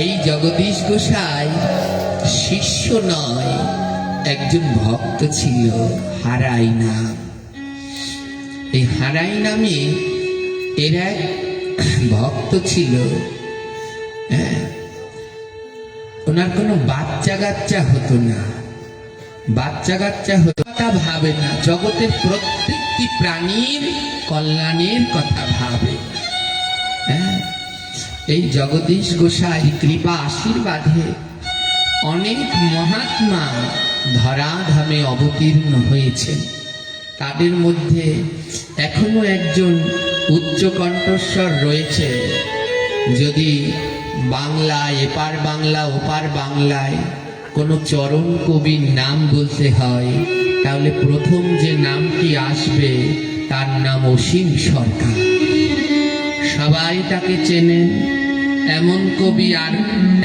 এই জগদীশ গোসাই শিষ্য নয়, একজন ভক্ত ছিল, হারাই নাম। এই হারাই নামে এর এক ভক্ত ছিল। ওনার কোনো বাচ্চা কাচ্চা হতো না, বাচ্চা কাচ্চা হতো তা ভাবে না, জগতের প্রত্যেকটি প্রাণীর কল্যাণের কথা ভাবে। এই জগদীশ গোসাই কৃপা আশীর্বাদে অনেক মহাত্মা ধরাধামে অবতীর্ণ হয়েছেন। তাদের মধ্যে এখনো একজন উচ্চ কণ্ঠস্বর রয়েছে। যদি বাংলায়, এপার বাংলা ওপার বাংলায় কোনো চরণ কবির নাম বলতে হয়, তাহলে প্রথম যে নামটি আসবে তার নাম অসীম সরকার। সবাই তাকে চেনেন। এমন কবি আর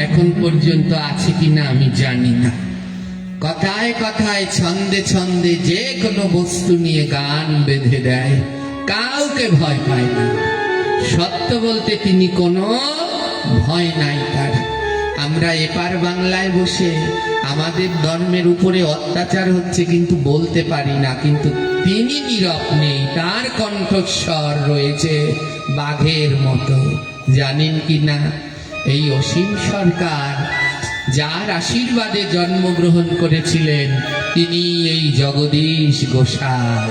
এখন পর্যন্ত আছে কিনা আমি জানি না। কথায় কথায় ছন্দে ছন্দে যে কোনো বস্তু নিয়ে গান বেঁধে দেয়, কাউকে ভয় পায় না। সত্য বলতে তিনি কোনো ভয় নাই তার। আমরা এপার বাংলায় বসে আমাদের ধর্মের উপরে অত্যাচার হচ্ছে কিন্তু বলতে পারি না, কিন্তু তিনি নীরব নেই, তার কণ্ঠস্বর রয়েছে বাঘের মতো। জানেন কি না, এই অসীম সরকার যার আশীর্বাদে জন্মগ্রহণ করেছিলেন তিনি এই জগদীশ গোসাই।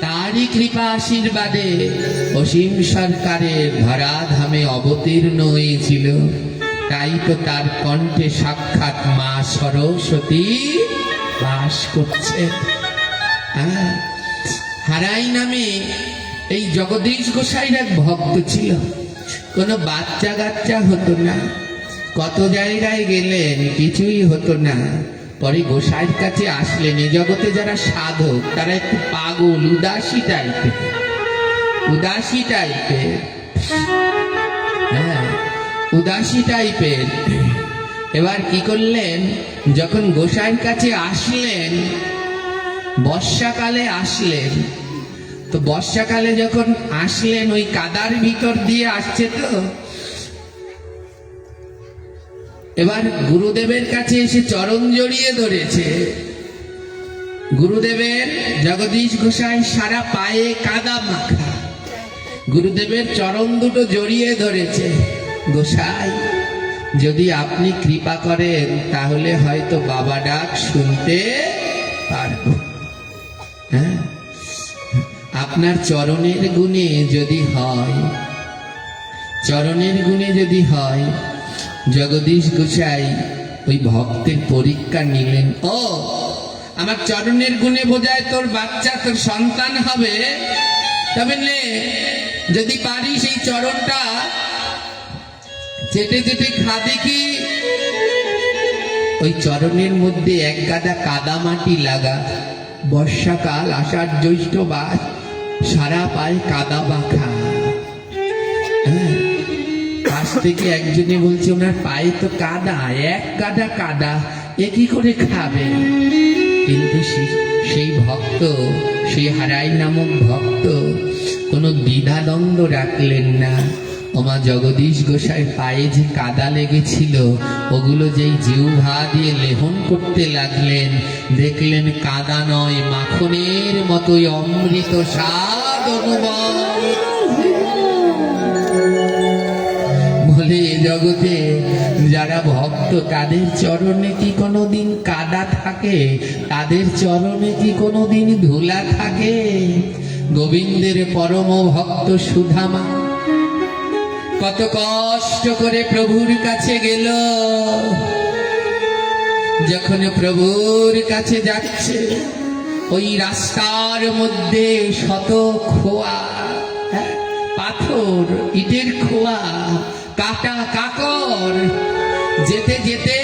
তারই কৃপা আশীর্বাদে অসীম সরকারের ধরাধামে অবতীর্ণ হয়েছিল। তাই তো তার কণ্ঠে সাক্ষাৎ মা সরস্বতী বাস করছে। হারাই নামে এই জগদীশ গোসাইর এক ভক্ত ছিল। কোনো বাচ্চা কাচ্চা হতো না, কত জায়গায় গেলেন, কিছুই হতো না। পরে গোসাইর কাছে আসলেন। এই জগতে যারা সাধক তারা একটু পাগল, উদাসী টাইপের, উদাসী টাইপের, উদাসী টাইপের। এবার কি করলেন, যখন গোসাইর কাছে আসলেন, বর্ষাকালে আসলেন, তো বর্ষাকালে যখন আসলেন ওই কাদার ভিতর দিয়ে আসছে, তো এবার গুরুদেবের কাছে এসে চরণ জড়িয়ে ধরেছে। গুরুদেবের জগদীশ গোসাই সারা পায়ে কাদা মাখা, গুরুদেবের চরণ দুটো জড়িয়ে ধরেছে। গোসাই, যদি আপনি কৃপা করেন তাহলে হয়তো বাবা ডাক শুনতে পারবো। হ্যাঁ, আপনার চরণের গুণে যদি হয়, চরণের গুণে যদি হয়। জগদীশ গোসাই ওই ভক্তের পরীক্ষা নিলেন। ও, আমার চরণের গুণে বোঝায় তোর বাচ্চা, তোর সন্তান হবে, তবে নে, যদি পারিস এই চরণটা চেটে চেটে খা দেখি। ওই চরণের মধ্যে এক গাদা কাদা মাটি লাগা। বর্ষাকাল, আষাঢ় জ্যৈষ্ঠ মাস, সারা পায়ে কাদা মাখা। হ্যাঁ, পাশ থেকে একজনে বলছে ওনার পায়ে তো কাদা, এক গাদা কাদা, এ কি করে খাবে? কিন্তু সেই ভক্ত, সেই হারাই নামক ভক্ত কোনো দ্বিধাদ্বন্দ্ব রাখলেন না। ওমা জগদীশ গোসাই পায়ে যে কাদা লেগেছিল, ওগুলো যেই জিহ্বা দিয়ে লেহন করতে লাগলেন, দেখলেন কাদা নয়, মাখনের মতোই অমৃত স্বাদ অনুভব। বলে, এ জগতে যারা ভক্ত তাদের চরণে কি কোনোদিন কাদা থাকে? তাদের চরণে কি কোনোদিন ধুলা থাকে? গোবিন্দের পরম ভক্ত সুধামা কত কষ্ট করে প্রভুর কাছে গেল। যখন প্রভুর কাছে যাচ্ছে, ওই রাস্তার মধ্যে শত খোয়া, পাথর, ইটের খোয়া, কাটা কাকর, যেতে যেতে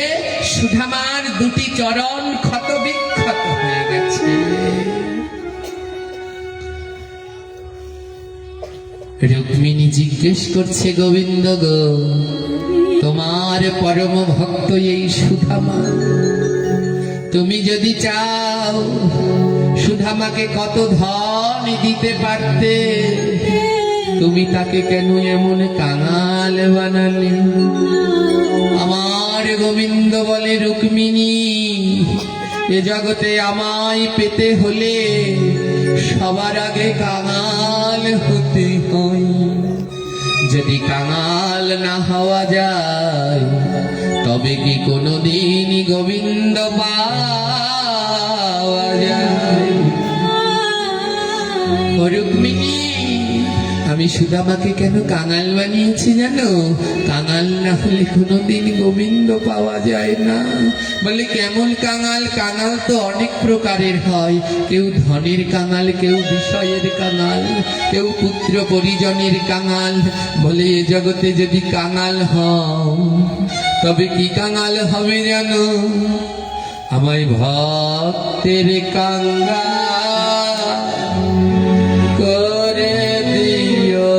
সুধামার দুটি চরণ ক্ষত বিক্ষত হয়ে গেছে। রুক্মিণী জিজ্ঞেস করছে, গোবিন্দ গো, তোমার পরম ভক্ত এই সুধামা, তুমি যদি চাও সুধামাকে কত ধন দিতে পারতে, তুমি তাকে কেন এমন কাঙাল বানালে? আমার গোবিন্দ বলে, রুক্মিণী, এ জগতে আমায় পেতে হলে সবার আগে কাঙাল হতে হয়। যদি কাঙাল না হওয়া যায়, তবে কি কোনোদিন গোবিন্দ পাওয়া যায়? ও রুক্মিণী, আমি সুদামাকে কেন কাঙাল বানিয়েছি জানো? কাঙাল না হলে কোনোদিন গোবিন্দ পাওয়া যায় না। বলে, কেমন কাঙাল? কাঙাল তো অনেক প্রকারের হয়। কেউ ধনের কাঙাল, কেউ বিষয়ের কাঙাল, কেউ পুত্র পরিজনের কাঙাল। বলে, এ জগতে যদি কাঙাল হও, তবে কি কাঙাল হবে জানো? আমায় ভক্তের কাঙাল করে দিও।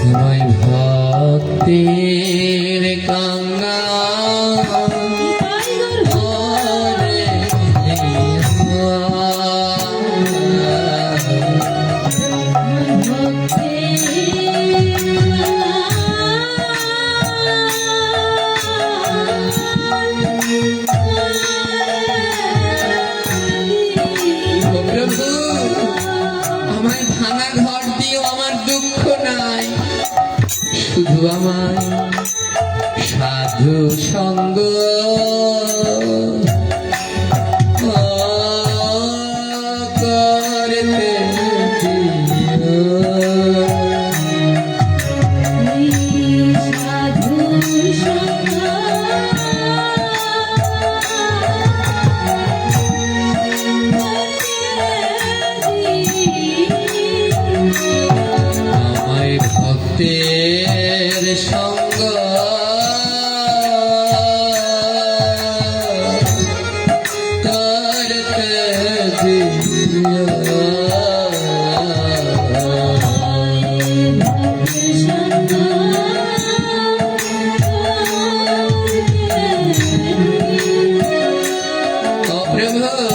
আমায় ভক্তের কাঙাল করে দিও। প্রভু, আমায় ভাঙা ঘর দিও, আমার দুঃখ নাই, শুধু আমার সাধু সঙ্গ করতে আমায় ভক্তের সঙ্গ করতে দিও। প্রভু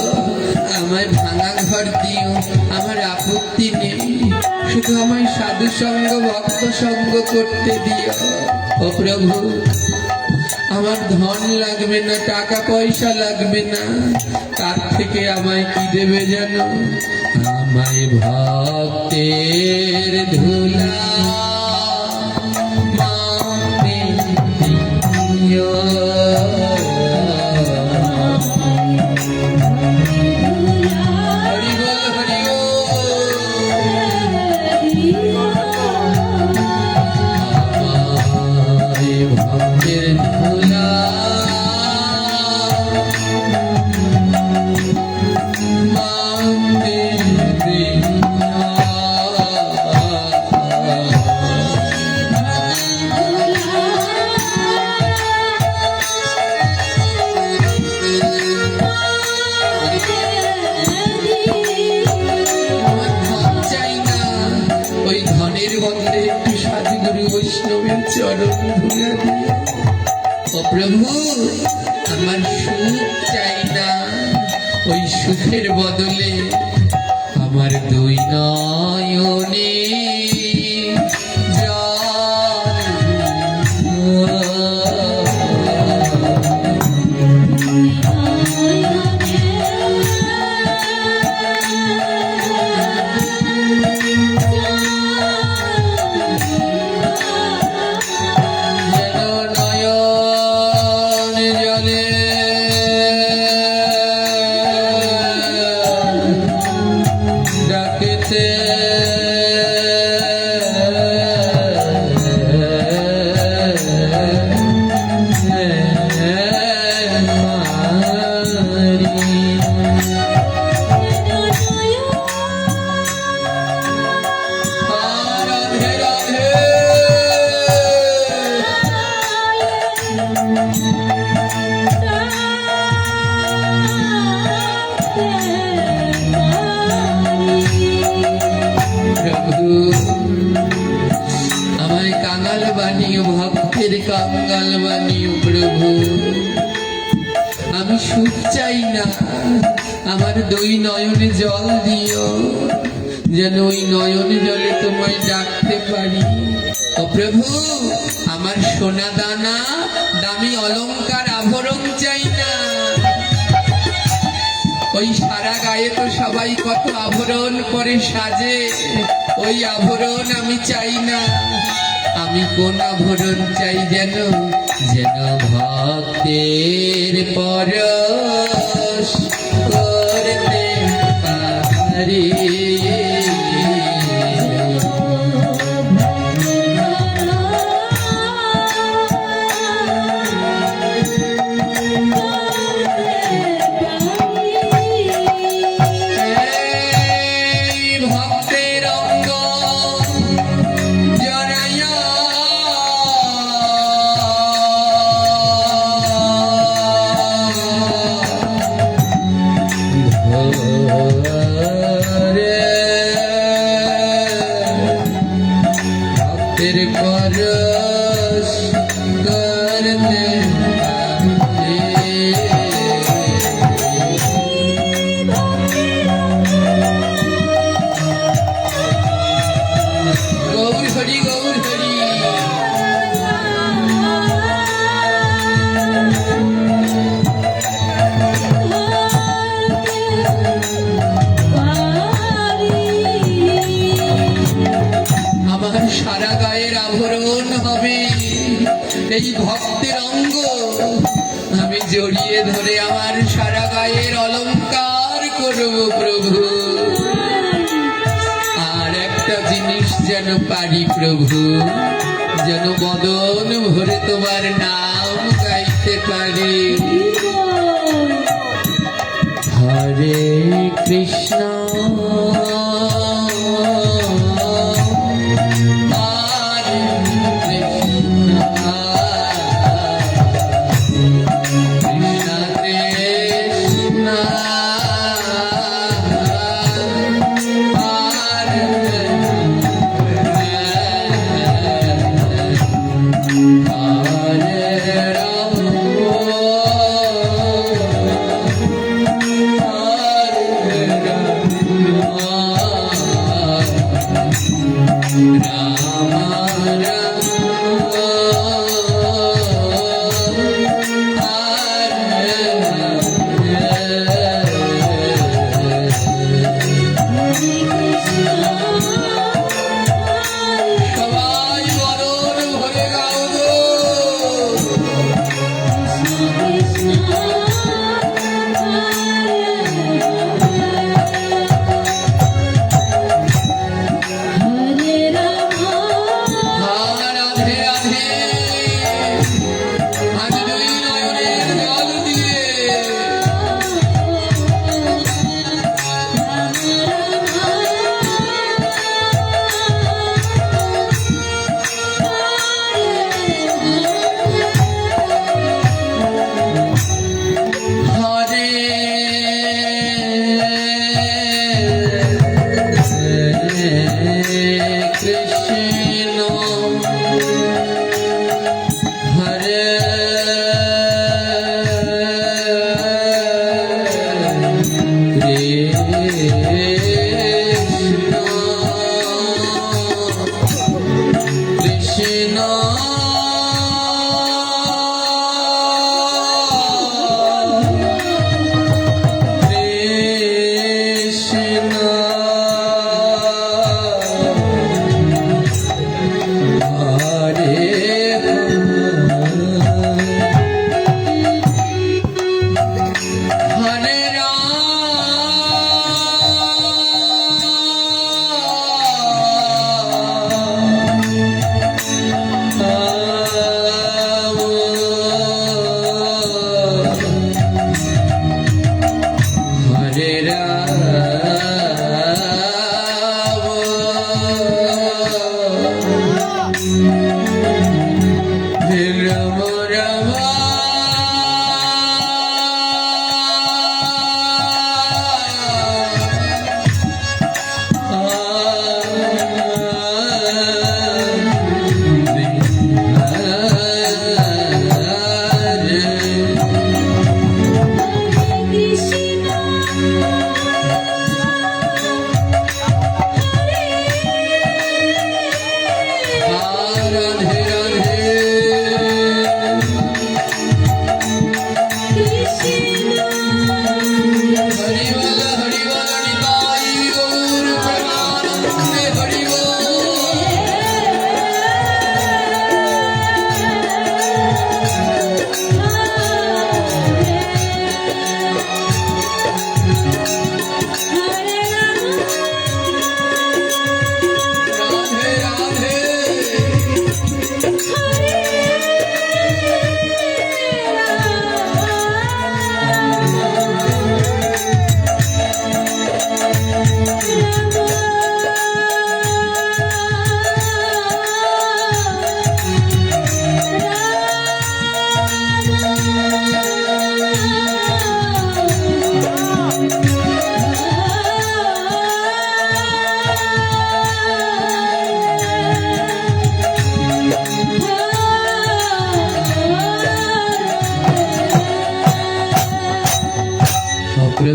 আমায় ভাঙা ঘর দিও, আমার আপত্তি নেই, শুধু আমায় সাধু সঙ্গ ভক্ত সঙ্গ করতে দিও। ও প্রভু আমার ধন লাগবে না, টাকা পয়সা লাগবে না, তার থেকে আমায় কি দেবে জানো? আমায় ভক্তের ধুলা মাতে দিও। হরি বল হরি আমায় ভক্তের ধুলা মাতে দিও। আমার ধন চাই না, ওই ধনের বদলে একটু সাধুগুরু বৈষ্ণবের চরণ ধুলা দিয়ে। ও প্রভু আমার সুখ চাই না, ওই সুখের বদলে আমার দুই নয়নে ডাকেতে রাধে রাধে। প্রভু আমায় কাঙাল বানিও, ভক্তের কাঙ্গাল বানিও প্রভু। আমি সুখ চাই না, আমার দুই নয়নে জল দিও, যেন ওই নয়নে জলে তোমায় ডাকতে পারি। ও প্রভু আমার সোনা দানা দামি অলংকার আভরণ চাই না, ওই সারা গায়ে তো সবাই কত আভরণ করে সাজে, ওই আভরণ আমি চাই না। আমি কোন আভরণ চাই যেন? যেন ভক্তের পরশ করতে পারি। এই ভক্তের অঙ্গ জড়াইয়া ধরে ভক্তের পরশ করতে গৌর হরি গৌর হরি। আমার সারা গায়ের আভরণ হবে এই ভক্তের অঙ্গ, আমি জড়িয়ে ধরে আমার সারা গায়ের অলংকার করব প্রভু। আর একটা জিনিস যেন পারি প্রভু, যেন বদন ভরে তোমার নাম গাইতে পারি। হরে কৃষ্ণ হরে কৃষ্ণ কৃষ্ণ কৃষ্ণ হরে রাম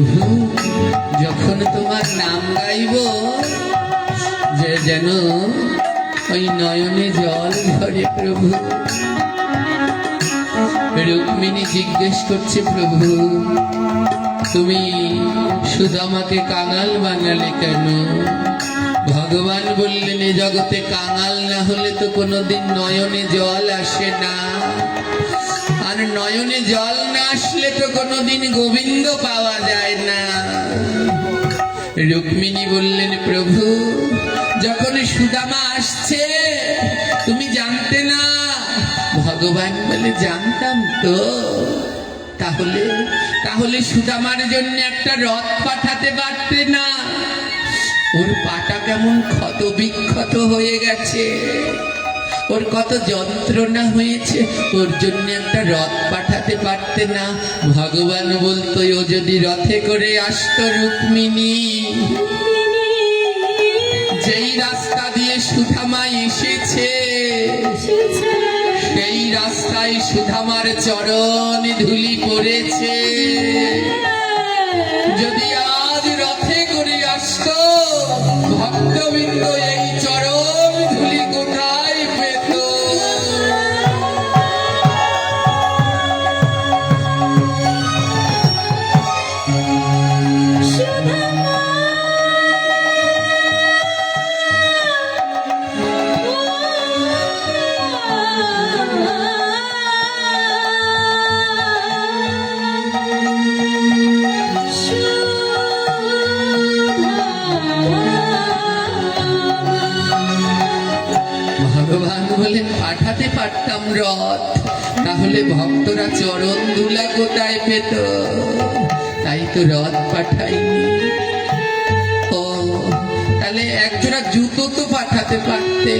প্রভু যখন তোমার নাম গাইব যে যেন ওই নয়নে জল ধরে প্রভু। রুক্মিণী জিজ্ঞেস করছে, প্রভু তুমি সুদামাকে কাঙাল বানালে কেন? ভগবান বললেন, এ জগতে কাঙাল না হলে তো কোনোদিন নয়নে জল আসে না, আর নয়নে জল না আসলে তো কোনোদিন গোবিন্দ পাওয়া যায় না। রুক্মিণী বললেন, প্রভু যখন সুদামা আসছে তুমি জানতে না? ভগবান বলে, জানতাম তো। তাহলে তাহলে সুদামার জন্য একটা রথ পাঠাতে পারতে না? ওর পাটা কেমন ক্ষত বিক্ষত হয়ে গেছে, ওর কত যন্ত্রণা হয়েছে, ওর জন্য একটা রথ পাঠাতে পারতে না? ভগবান বলতো, ও যদি রথে করে আসতো রুক্মিণী, যেই রাস্তা দিয়ে সুধামা এসেছে সেই রাস্তায় সুধামার চরণ ধুলি পড়েছে। যদি আজ রথে করে আসতো, ভক্তবৃন্দ এই চরণ ধুলি কোথায় পেত? ভগবান বলেন, পাঠাতে পারতাম রথ, তাহলে ভক্তরা চরণ ধুলা কোথায় পেত? তাই তো রথ পাঠাইনি। ও তাহলে একজোড়া জুতো তো পাঠাতে পারতে,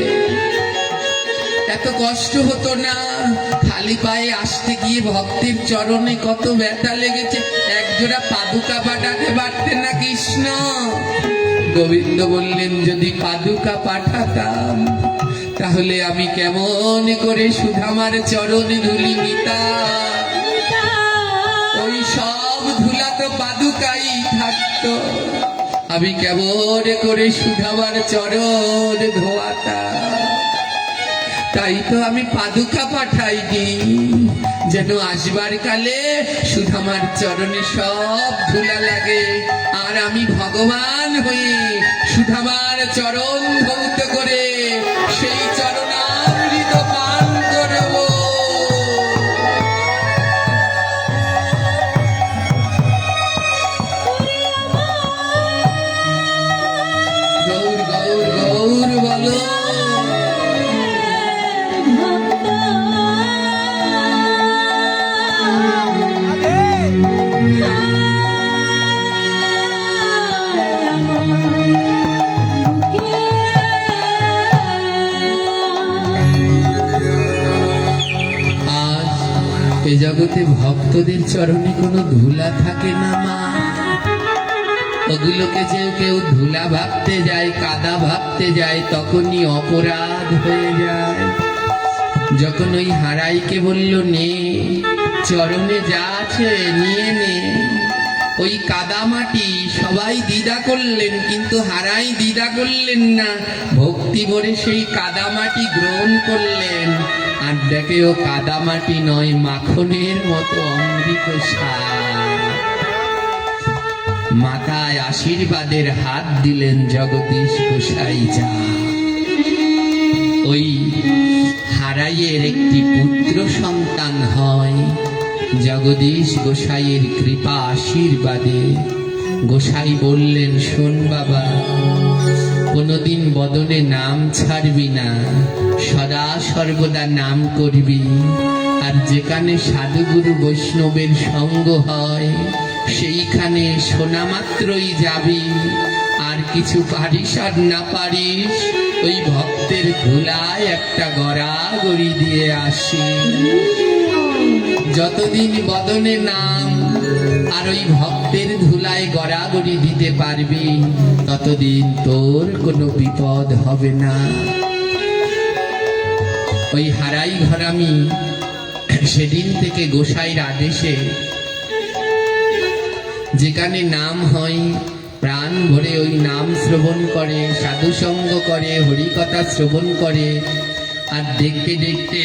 এত কষ্ট হতো না। খালি পায়ে আসতে গিয়ে ভক্তের চরণে কত ব্যথা লেগেছে, একজোড়া পাদুকা পাঠাতে পারতে না কৃষ্ণ? গোবিন্দ বললেন, যদি পাদুকা পাঠাতাম তাহলে আমি কেমন করে সুধামার চরণে ধুলি নিতাম? ওই সব ধুলা তো পাদুকাই থাকতো, আমি কেমন করে সুধামার চরণ ধোয়াতাম? তাই তো আমি পাদুকা পাঠাইনি, যেন আসবার কালে সুধামার চরণে সব ধুলা লাগে, আর আমি ভগবান হয়ে সুধামার চরণ ধৌত করে সেই চরণামৃত পান করব। গৌর গৌর গৌর বলো। এ জগতে ভক্তদের চরণে কোনো ধুলা থাকে না মা। ওগুলোকে যে কেউ ধুলা ভাবতে যায়, কাদা ভাবতে যায়, তখনই অপরাধ হয়ে যায়। যখন ওই হারাইকে বলল, নে চরণে যা আছে নিয়ে নে, ওই কাদা মাটি সবাই দ্বিধা করলেন, কিন্তু হারাই দ্বিধা করলেন না, ভক্তি ভরে সেই কাদা মাটি গ্রহণ করলেন। আর দেখে ও কাদা মাটি নয়, মাখনের মতো অমৃত স্বাদ। মাথায় আশীর্বাদের হাত দিলেন জগদীশ গোসাই যা। ওই হারাইয়ের একটি পুত্র সন্তান হয় জগদীশ গোসাইয়ের কৃপা আশীর্বাদে। গোসাই বললেন, শোন বাবা, কোনোদিন বদনে নাম ছাড়বি না, সদা সর্বদা নাম করবি। আর যেখানে সাধুগুরু বৈষ্ণবের সঙ্গ হয় সেইখানে শোনা মাত্রই যাবি। আর কিছু পারিস আর না পারিস, ওই ভক্তের ধুলায় একটা গড়াগড়ি দিয়ে আসি। যতদিন বদনে নাম আর ওই ভক্তের ধুলায় গড়াগড়ি দিতে পারবি, ততদিন তোর কোনো বিপদ হবে না। ওই হারাই ঘরামি সেদিন থেকে গোসাইর আদেশে যেখানে নাম হয় প্রাণ ভরে ওই নাম শ্রবণ করে, সাধু সঙ্গ করে, হরিকথা শ্রবণ করে। আর দেখতে দেখতে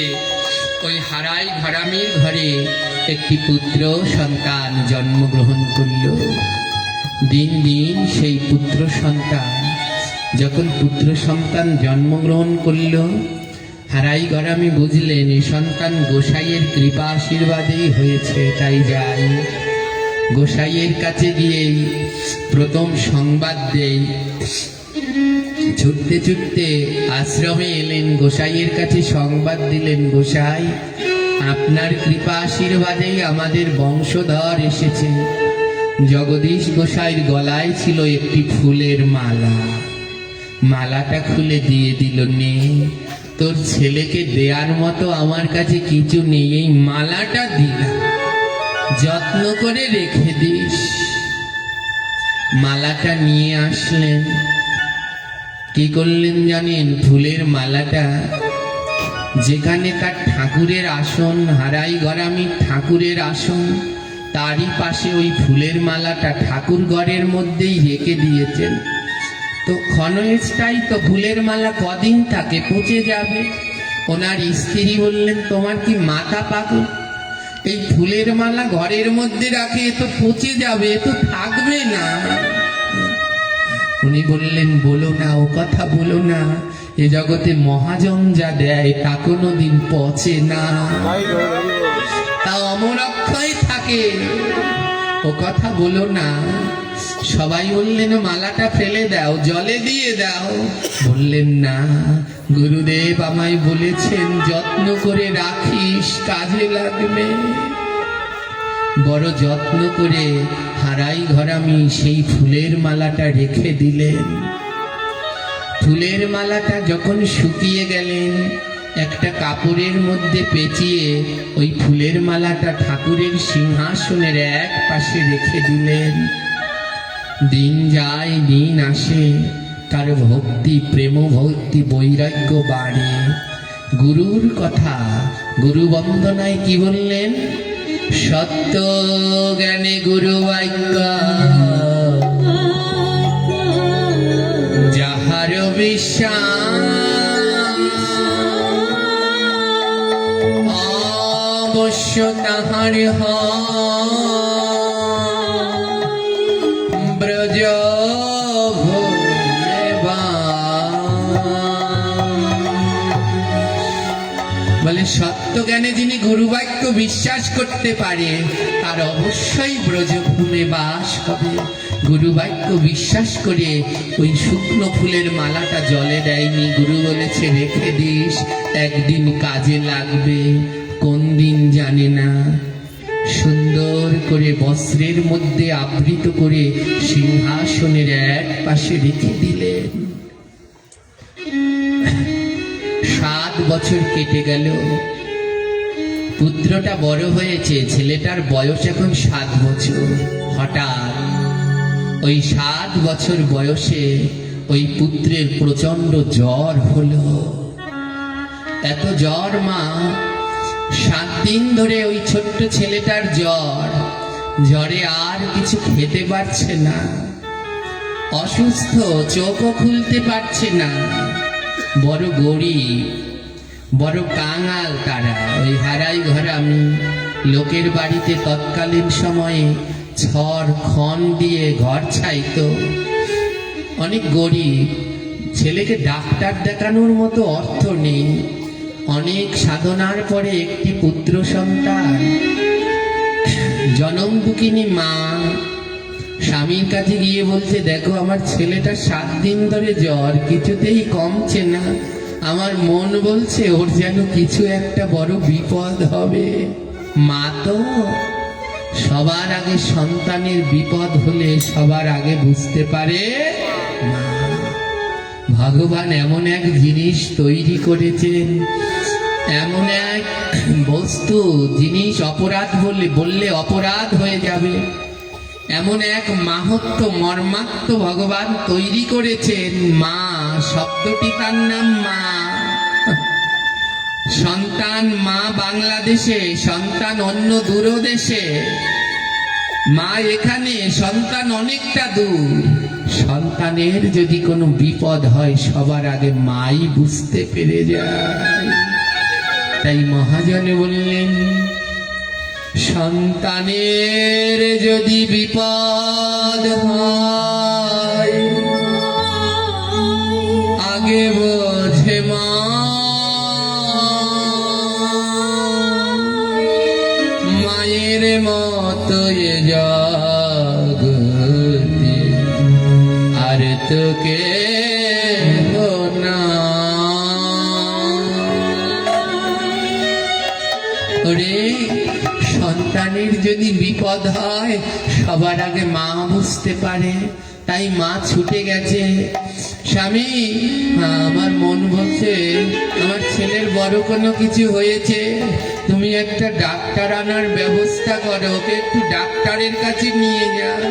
ওই হারাই ঘরামির ঘরে একটি পুত্র সন্তান জন্মগ্রহণ করল। দিন দিন সেই পুত্র সন্তান, যখন পুত্র সন্তান জন্মগ্রহণ করল, হারাই ঘরামি বুঝলেন এই সন্তান গোসাইয়ের কৃপা আশীর্বাদেই হয়েছে, তাই যাই গোসাইয়ের কাছে গিয়েই প্রথম সংবাদ দেই। ছুটতে ছুটতে আশ্রমে এলেন, গোসাইয়ের কাছে সংবাদ দিলেন, গোসাই আপনার কৃপা আশীর্বাদেই আমাদের বংশধর এসেছে। জগদীশ গোসাইয়ের গলায় ছিল একটি ফুলের মালা। মালাটা খুলে দিয়ে দিল, নে, তোর ছেলেকে দেয়ার মতো আমার কাছে কিছু নেই, এই মালাটা দিলাম, যত্ন করে রেখে দিস। মালাটা নিয়ে আসলেন। কি করলেন জানেন? ফুলের মালাটা যেখানে তার ঠাকুরের আসন, হারাই ঘরামি ঠাকুরের আসন, তারই পাশে ওই ফুলের মালাটা ঠাকুর ঘরের মধ্যেই রেখে দিয়েছেন। তো ক্ষণস্থায়ী তো ফুলের মালা কদিন থাকে, পচে যাবে। ওনার স্ত্রী বললেন, তোমার কি মাথা পাগল? এই ফুলের মালা ঘরের মধ্যে রাখে, এ তো পচে যাবে, এ তো থাকবে না। উনি বললেন, বলো না, ও কথা বলো না, এ জগতে মহাজন যা দেয় তা কোনোদিন পচে না, তা অমরক্ষয় থাকে, ও কথা বলো না। সবাই বললেন, মালাটা ফেলে দাও, জলে দিয়ে দাও। বললেন, না, গুরুদেব আমায় বলেছেন যত্ন করে রাখিস, কাজে লাগবে। বড় যত্ন করে হারাই ঘরামি সেই ফুলের মালাটা রেখে দিলেন। ফুলের মালাটা যখন শুকিয়ে গেলেন, একটা কাপড়ের মধ্যে পেঁচিয়ে ওই ফুলের মালাটা ঠাকুরের সিংহাসনের এক পাশে রেখে দিলেন। দিন যায় দিন আসে, তার ভক্তি, প্রেম ভক্তি, বৈরাগ্য বাড়ে। গুরুর কথা, গুরু বন্দনায় কি বললেন? সত্য জ্ঞানে গুরু বাক্য, যাহার বিশ্বাস অবশ্য তাহার ব্রজ বলে, সত্য জ্ঞানে যিনি গুরু বাক্য বিশ্বাস করতে পারে তার অবশ্যই ব্রজভূমে বাস হবে। গুরু বাক্য বিশ্বাস করে ওই শুকনো ফুলের মালাটা জলে দেয়নি, গুরু বলেছে রেখে দিস, একদিন কাজে লাগবে, কোন দিন জানে না। সুন্দর করে বস্ত্রের মধ্যে আবৃত করে সিংহাসনের এক পাশে রেখে দিলেন। 7 বছর কেটে গেল। পুত্রটা বড় হয়েছে, ছেলেটার বয়স এখন 7 বছর। হঠাৎ ওই 7 বছর বয়সে ওই পুত্রের প্রচন্ড জ্বর হলো। এত জ্বর, মা 7 দিন ধরে ওই ছোট্ট ছেলেটার জ্বর, জ্বরে আর কিছু খেতে পারছে না, অসুস্থ, চোখও খুলতে পারছে না। বড় গরিব, বড় কাঙাল তারা। ওই হারাই ঘরামি লোকের বাড়িতে তৎকালীন সময়ে ছড় খন দিয়ে ঘর ছাইতো। অনেক গরিব, ছেলেকে ডাক্তার দেখানোর মতো অর্থ নেই। অনেক সাধনার পরে একটি পুত্র সন্তান, জনম দুঃখিনী মা স্বামীর কাছে গিয়ে বলছে, দেখো আমার ছেলেটা 7 দিন ধরে জ্বর, কিছুতেই কমছে না, আমার মন বলছে ওর যেন কিছু একটা বড় বিপদ হবে। মা তো সবার আগে সন্তানের বিপদ হলে সবার আগে বুঝতে পারে মা। ভগবান এমন এক জিনিস তৈরি করেছেন, এমন এক বস্তু, জিনিস অপরাধ বললে অপরাধ হয়ে যাবে, এমন এক মাহাত্ম্য, মর্মাত্ম ভগবান তৈরি করেছেন। মা শব্দটি, তার নাম মা। সন্তান মা বাংলাদেশে, সন্তান অন্য দূরদেশে। মা এখানে, সন্তান অনেকটা দূর। সন্তানের যদি কোনো বিপদ হয় সবার আগে মাই বুঝতে পেরে যায়। তাই মহাজনে বললেন, সন্তানের যদি বিপদ হয় আগে বোঝে মা, মায়ের মতো এ জগতে আর তো কেহ না। ওরে, সন্তানের যদি বিপদ হয় সবার আগে মা বুঝতে পারে। তাই মা ছুটে গেছে, স্বামী আমার মন বলছে আমার ছেলের বড় কোনো কিছু হয়েছে, তুমি একটা ডাক্তার আনার ব্যবস্থা করো, ওকে একটু ডাক্তারের কাছে নিয়ে যাও।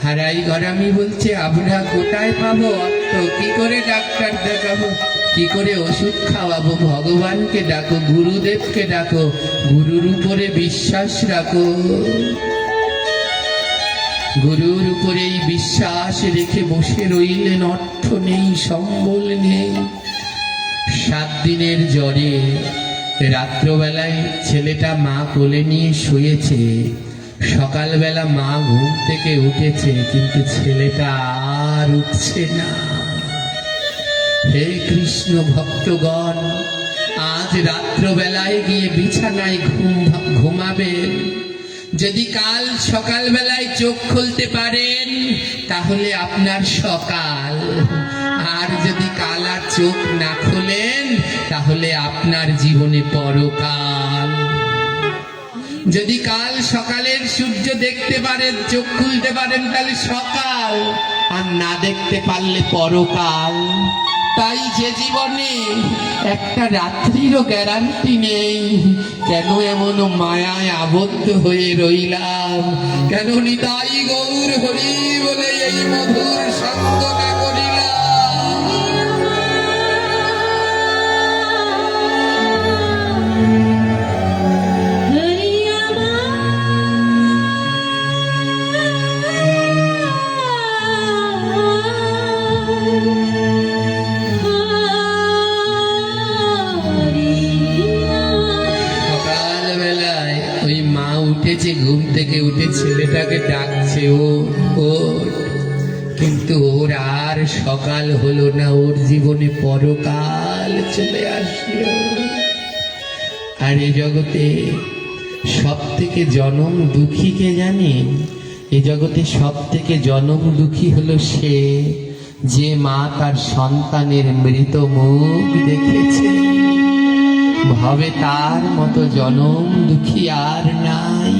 হারাই ঘরামি বলছে, আমরা কোথায় পাবো অর্থ, কি করে ডাক্তার দেখাবো, কি করে ওষুধ খাওয়াবো? ভগবানকে ডাকো, গুরুদেবকে ডাকো, গুরুর উপরে বিশ্বাস রাখো। গুরুর উপরেই বিশ্বাস রেখে বসে রইলেন। অর্থ নেই, সম্বল নেই। 7 দিনের জ্বরে রাত্রবেলায় ছেলেটা মা কোলে নিয়ে শুয়েছে। সকালবেলা মা ঘুম থেকে উঠেছে, কিন্তু ছেলেটা আর উঠছে না। হে কৃষ্ণ ভক্তগণ, আজ রাত্রবেলায় গিয়ে বিছানায় ঘুমাবেন। যদি কাল সকালবেলায় চোখ খুলতে পারেন তাহলে আপনার সকাল, আর যদি কাল আর চোখ না খোলেন তাহলে আপনার জীবনে পরকাল। যদি কাল সকালের সূর্য দেখতে পারেন, চোখ খুলতে পারেন, তাহলে সকাল, আর না দেখতে পারলে পরকাল। তাই যে জীবনে একটা রাত্রিরও গ্যারান্টি নেই, কেন এমন মায়ায় আবদ্ধ হয়ে রইলাম? কেন নিতাই গৌর হরি বলে এই মধুর সান্ত্বনা করিলাম? হরি আমার সকালবেলায় ওই মা উঠেছে, ঘুম থেকে উঠে ছেলেটাকে ডাকছে, ও, কিন্তু ওর আর সকাল হলো না, ওর জীবনে পরকাল চলে আসলো। আর এ জগতে সব থেকে জনম দুঃখী কে জানেন? এ জগতে সব থেকে জনম দুঃখী হলো সে, যে মা তার সন্তানের মৃত মুখ দেখেছে। ভাবে তার মতো জনম দুঃখী আর নাই।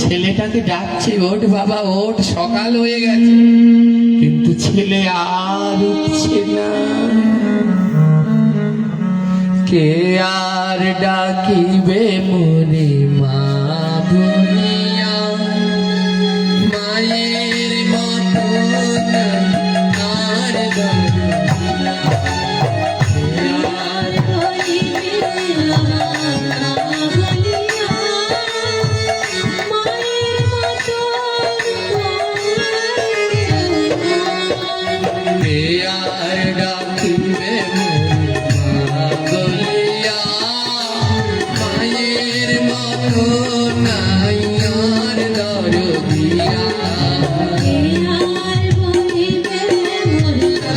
ছেলেটাকে ডাকছে, ওঠ বাবা ওঠ, সকাল হয়ে গেছে, কিন্তু ছেলে আর উঠছে না। কে আর ডাকিবে মোরে মা বলিয়া, মায়ের মতো আর ডাকিবে মা বলিয়া, মায়ের মতো নাই আর দরদিয়া।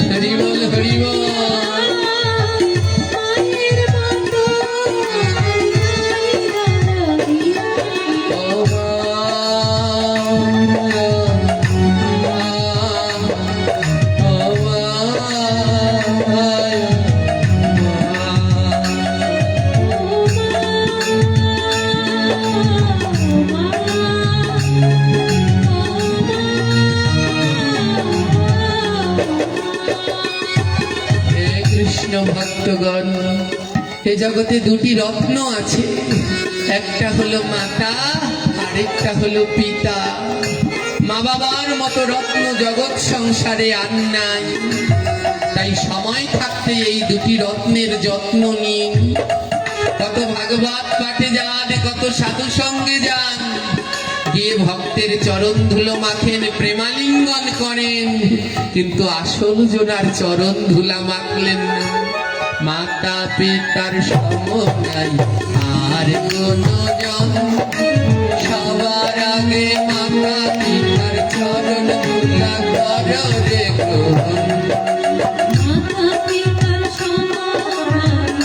হরি বল, হরি বল। কৃষ্ণ ভক্তগণ, এ জগতে দুটি রত্ন আছে, একটা হলো মাতা, আরেকটা হলো পিতা। মা বাবার মতো রত্ন জগৎ সংসারে আর নাই। তাই সময় থাকতে এই দুটি রত্নের যত্ন নিন। কত ভাগবত পাঠে যান, কত সাধু সঙ্গে যান, গিয়ে ভক্তের চরণ ধুলো মাখেন, প্রেমালিঙ্গন করেন, কিন্তু আসল জোনার চরণ ধুলা মাখলেন না। মাতা পিতার সম নাই আর কোনো জন, সবার আগে মাতা পিতার চরণ ধুলা করো রে গ্রহণ। মাতা পিতার সমান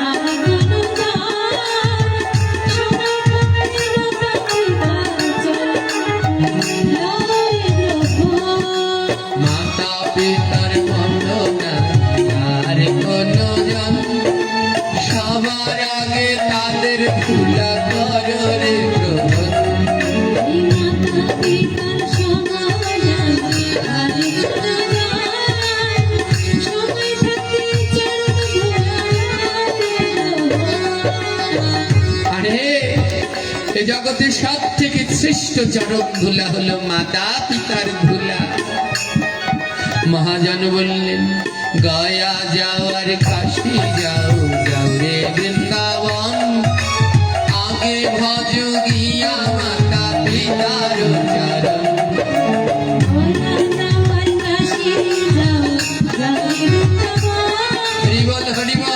আর কোনো জন, সবার আগে মাতা পিতার চরণ লয় গ্রহণ। মাতা পিতার মন্দ না আর কোনো জন, সবার আগে তাদের ধুলা করো রে গ্রহণ। এই মাতা পিতার সমান আর কোনো জন, সবাই থাকতে চরণ ধুলা। আরে এ জগতে সব থেকে শ্রেষ্ঠ চরণ ধুলা হলো মাতা পিতার ধুলা। মহাজন বললেন, গয়া যাও আর কাশী যাও, যাও রে বৃন্দাবন, আগে ভজ গিয়া মাতা পিতার চরণ। হরি বল হরি বল।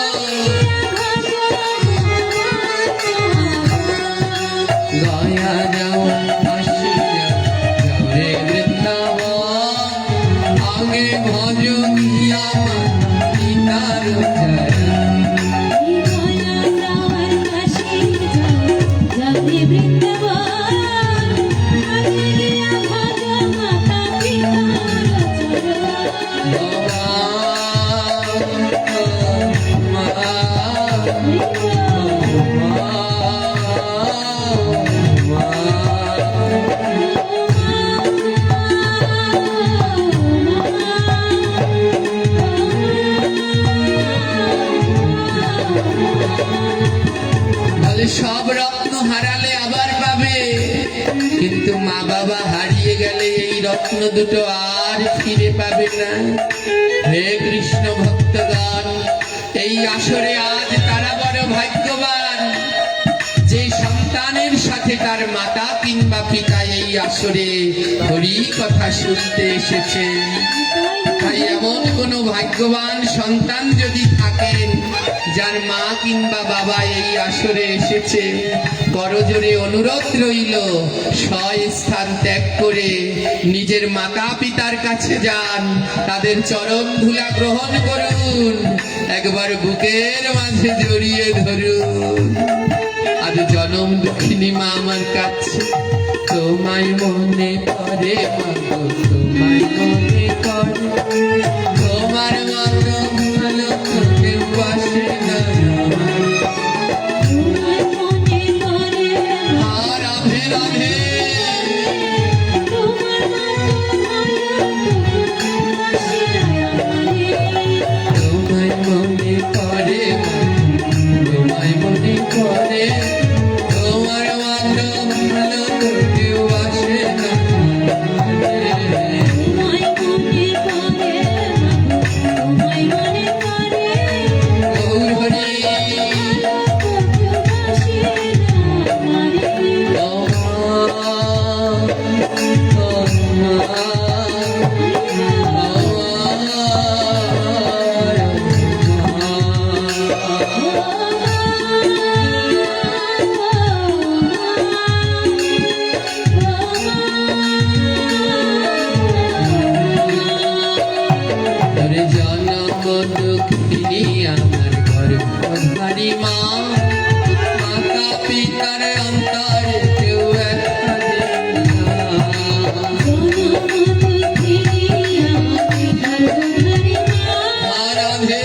গয়া যাও কাশী যাও, যাও রে বৃন্দাবন, আগে ভজ গিয়া মাতা পিতার চরণ। বলে সব রত্ন হারালে আবার পাবে, কিন্তু মা বাবা হারিয়ে গেলে এই রত্ন দুটো আর ফিরে পাবে না। হে কৃষ্ণ ভক্তগণ, এই আসরে আজ তারা বড় ভাগ্যবান যে সন্তানের সাথে তার মাতা কিংবা পিতা এই আসরে হরি কথা শুনতে এসেছে। তাই এমন কোনো ভাগ্যবান সন্তান যদি থাকেন যার মা কিংবা বাবা এই আসরে এসেছে, করজোরে অনুরোধ রইল, স্বস্থান ত্যাগ করে নিজের মাতা পিতার কাছে যান, তাদের চরণ ধুলা গ্রহণ করুন, একবার বুকের মাঝে জড়িয়ে ধরুন। আজ জনম দুঃখিনী মা আমার কাছে, তোমায় মনে পড়ে মাগো, তোমায় মনে পড়ে, তোমার মতো ভালো কেউ আসে না। রাধে রাধে। তোমায় মনে পড়ে মাগো, তোমায় মনে পড়ে, তোমার মতো ভালো কেউ আসে না। গৌর হরি। তোরে জনম দুঃখিনী আমার গর্ভধারী মা, মাতা পিতার অন্তরে কেউ একটা রাধে।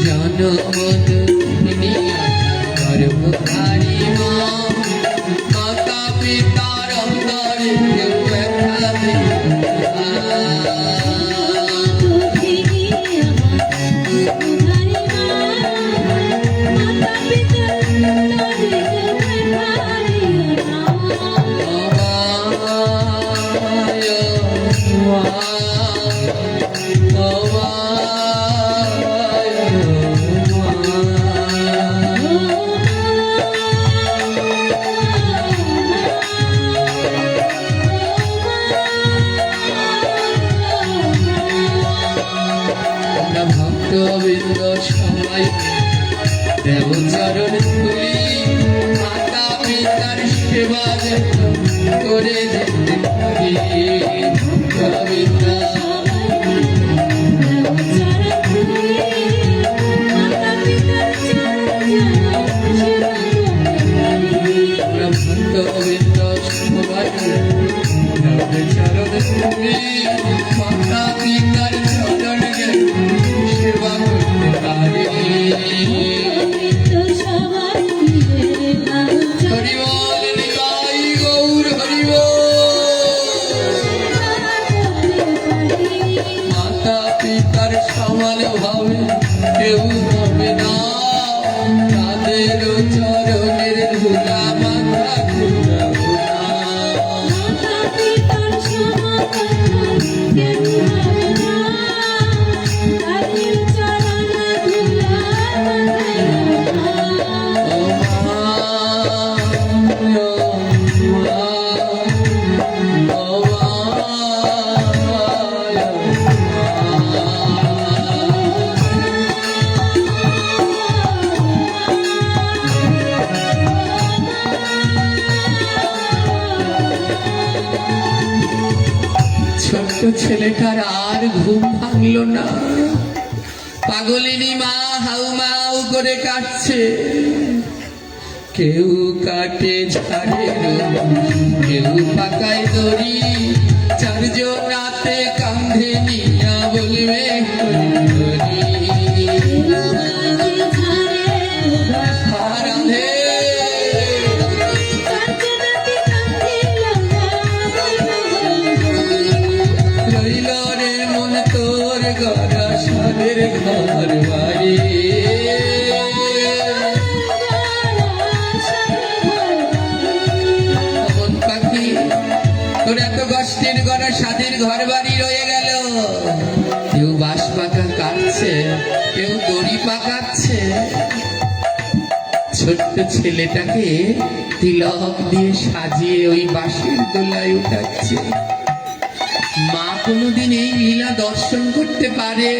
জনম দুঃখিনী আমার গর্ভধারী মা, মাতা পিতার অন্তরে কেউ একটা দেব চরণ ধুলি মাতা পিতার সেবা যেন করে যেতে পারি গোবিন্দ ভক্ত গোবিন্দ সবাই দেব চরণ ধুলি মাতা পিতার চরণ যেন সেবা করতে পারি হরিবল নিতাই গৌর হরিবল মাতা পিতার সমান ভাবে কেউ হবে না তাদের চরণের ধুলা মাথা ঘুরাবো না ও মা ও ছোট্ট ছেলেটার আর ঘুম ভাঙলো না পাগলিনী মা হাউমাউ করে কাটছে কেউ কাটে ঝাড়ের কেউ পাকায় দড়ি চারজন রাতে কান্ধে নিয়া বলবে হরি রাধে রইল রে মন তোর গড়া সাদের ঘর বাড়ি অমন পাখি তোর এত কষ্টের গড়া সাদের ঘর বাড়ি রয়ে গেল কেউ বাঁশ পাকা কাটছে কেউ দড়ি পাকাচ্ছে ছোট্ট ছেলেটাকে তিলক দিয়ে সাজিয়ে ওই বাঁশের দোলায় উঠাচ্ছে মা কোনোদিন এই লীলা দর্শন করতে পারে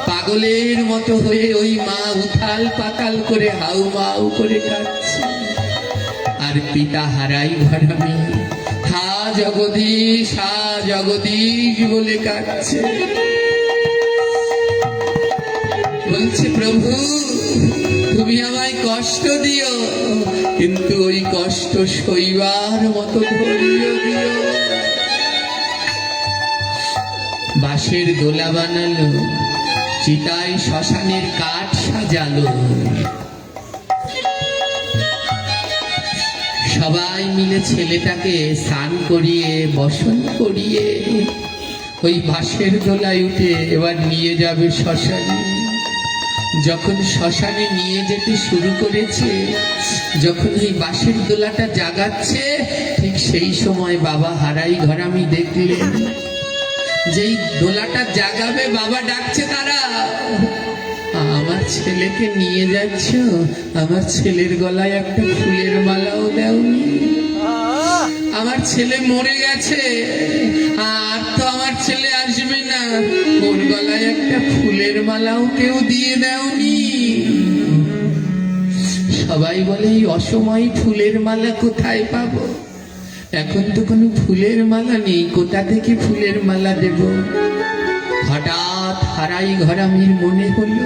পাগলের মতো হয়ে ওই মা উথাল পাতাল করে হাউমাউ করে কাঁদছে আর পিতা হারাই ঘরামি হা জগদীশ বলে কাঁদছে বলছে প্রভু তুমি আমায় কষ্ট দিও কিন্তু ওই কষ্ট সইবার মতো ধৈর্য দিও বাঁশের দোলা বানালো চিতায় শ্মশানের কাঠ সাজালো সবাই মিলে ছেলেটাকে স্নান করিয়ে বসন করিয়ে ওই বাঁশের দোলায় উঠে এবার নিয়ে যাবে শ্মশানে যখন শ্মশানে নিয়ে যেতে শুরু করেছে যখন ওই বাঁশের দোলাটা জাগাচ্ছে ঠিক সেই সময় বাবা হারাই ঘরামি দেখলেন যেই দোলাটা জাগাবে বাবা ডাকছে তারা আমার ছেলেকে নিয়ে যাচ্ছ আমার ছেলের গলায় একটা ফুলের মালাও দাওনি আমার ছেলে মরে গেছে আর তো আমার ছেলে আসবে না ওর গলায় একটা ফুলের মালাও কেউ দিয়ে দাওনি সবাই বলে এই অসময় ফুলের মালা কোথায় পাবো এখন তো কোনো ফুলের মালা নেই কোথা থেকে ফুলের মালা দেব হঠাৎ হারাই ঘরামির মনে হলো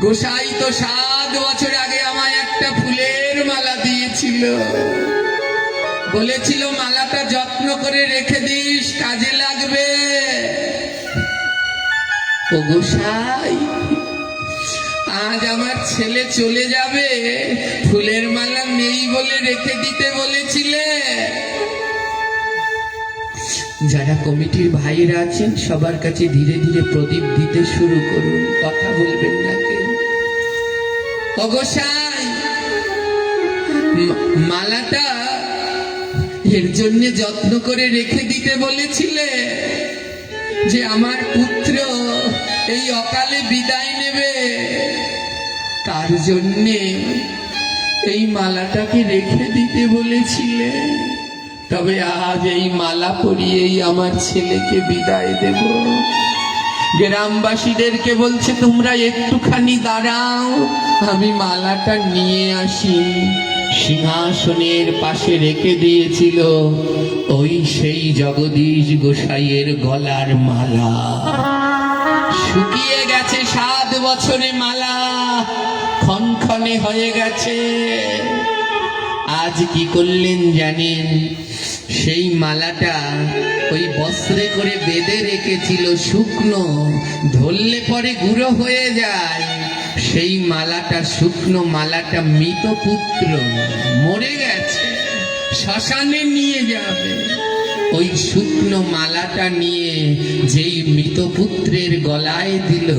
গোসাই তো 7 বছর আগে আমায় একটা ফুলের মালা দিয়েছিল বলেছিল মালাটা যত্ন করে রেখে দিস কাজে লাগবে ও গোসাই আজ আমার ছেলে চলে যাবে ফুলের মালা নেই বলে রেখে দিতে বলেছিলে যারা কমিটির ভাইরা আছেন সবার কাছে ধীরে ধীরে প্রদীপ দিতে শুরু করুন কথা বলবেন না কেউ ও গোসাই মালাটা এর জন্য যত্ন করে রেখে দিতে বলেছিলে যে আমার পুত্র এই অকালে বিদায় নেবে তার জন্যে এই মালাটাকে রেখে দিতে বলেছিলে তবে আজ এই মালা পরিয়েই আমার ছেলেকে বিদায় দেব গ্রামবাসীদেরকে বলছে তোমরা একটুখানি দাঁড়াও, আমি মালাটা নিয়ে আসি। সিংহাসনের পাশে রেখে দিয়েছিল ওই সেই জগদীশ গোসাইয়ের গলার মালা। শুকিয়ে গেছে 7 বছরে মালা, খনখনে হয়ে গেছে। আজ কি করলেন জানেন? সেই মালাটা ওই বস্ত্রে করে বেঁধে রেখেছিল, শুকনো, ধরলে পরে গুঁড়ো হয়ে যায়। সেই মালাটা, শুকনো মালাটা মৃত পুত্র মরে গেছে, শ্মশানে নিয়ে যাবে। ওই শুকনো মালাটা নিয়ে যেই মৃত পুত্রের গলায় দিল,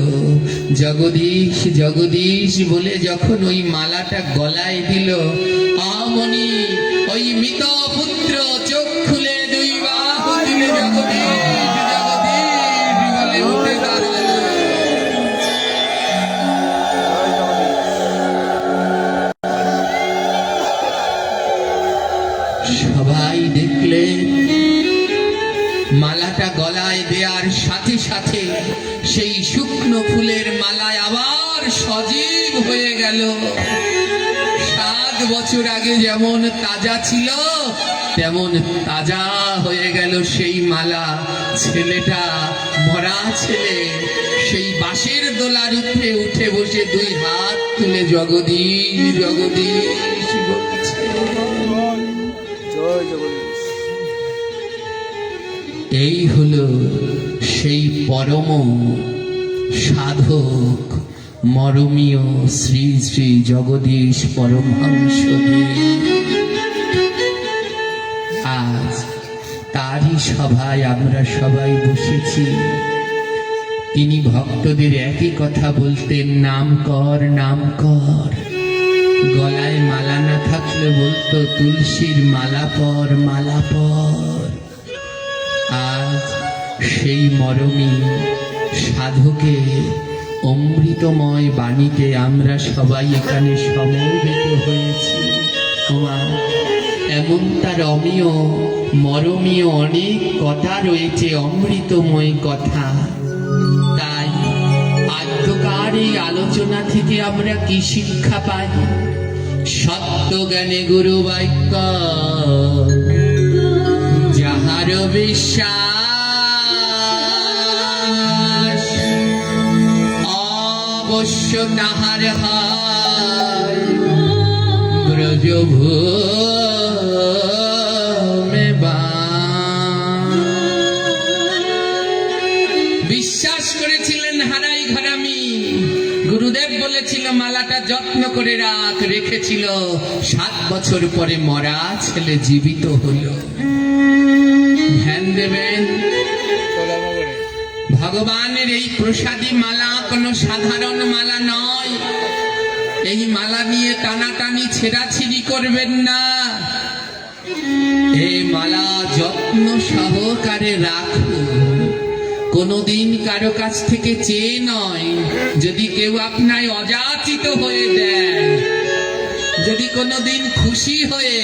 জগদীশ জগদীশ বলে যখন ওই মালাটা গলায় দিল, আমনি ওই মৃত পুত্র চোখ খুলে 2 বাহু তুলে জগদীশ জগদীশ বলে উঠে দাঁড়ালো। সবাই দেখলেন মালাটা গলায় দেওয়ার সাথে সাথে সেই শুকনো ফুলের মালায় আবার সজীব হয়ে গেল। 7 বছর আগে যেমন তাজা ছিল তেমন তাজা হয়ে গেল সেই মালা। ছেলেটা, মরা ছেলে, সেই বাঁশের দোলার উপরে উঠে বসে 2 হাত তুলে জগদীশ জগদীশ বলছে। এই হলো সেই পরম সাধক মরমীয় শ্রী শ্রী জগদীশ পরমহংসদেব। আজ তারই সভায় আমরা সবাই বসেছি। তিনি ভক্তদের একই কথা বলতেন, নাম কর নাম কর। গলায় মালা না থাকলে বলতো তুলসীর মালা পর মালা পর। আজ সেই মরমী সাধকের অমৃতময় বাণীতে আমরা সবাই এখানে সমবেত হয়েছি। এমন তার অমীয় মরমীয় অনেক কথা রয়েছে, অমৃতময় কথা। তাই আদ্যকার এই আলোচনা থেকে আমরা কি শিক্ষা পাই? সত্য জ্ঞানে গুরু বাক্য যাহার বিশ্বাস, অবশ্য তাহার হয় ব্রজভূমে বাস। বিশ্বাস করেছিলেন হারাই ঘরামি। গুরুদেব বলেছিল মালাটা যত্ন করে রাখ, রেখেছিল। 7 বছর পরে মরা ছেলে জীবিত হলো। ধ্যান দেবেন, ভগবানের এই প্রসাদী মালা কোনো সাধারণ মালা নয়। এই মালা নিয়ে টানাটানি ছেঁড়াছিড়ি করবেন না। এই মালা যত্ন সহকারে রাখুন। কোনদিন কারো কাছ থেকে চেয়ে নয়। যদি কেউ আপনায় অযাচিত হয়ে দেয়, যদি কোনদিন খুশি হয়ে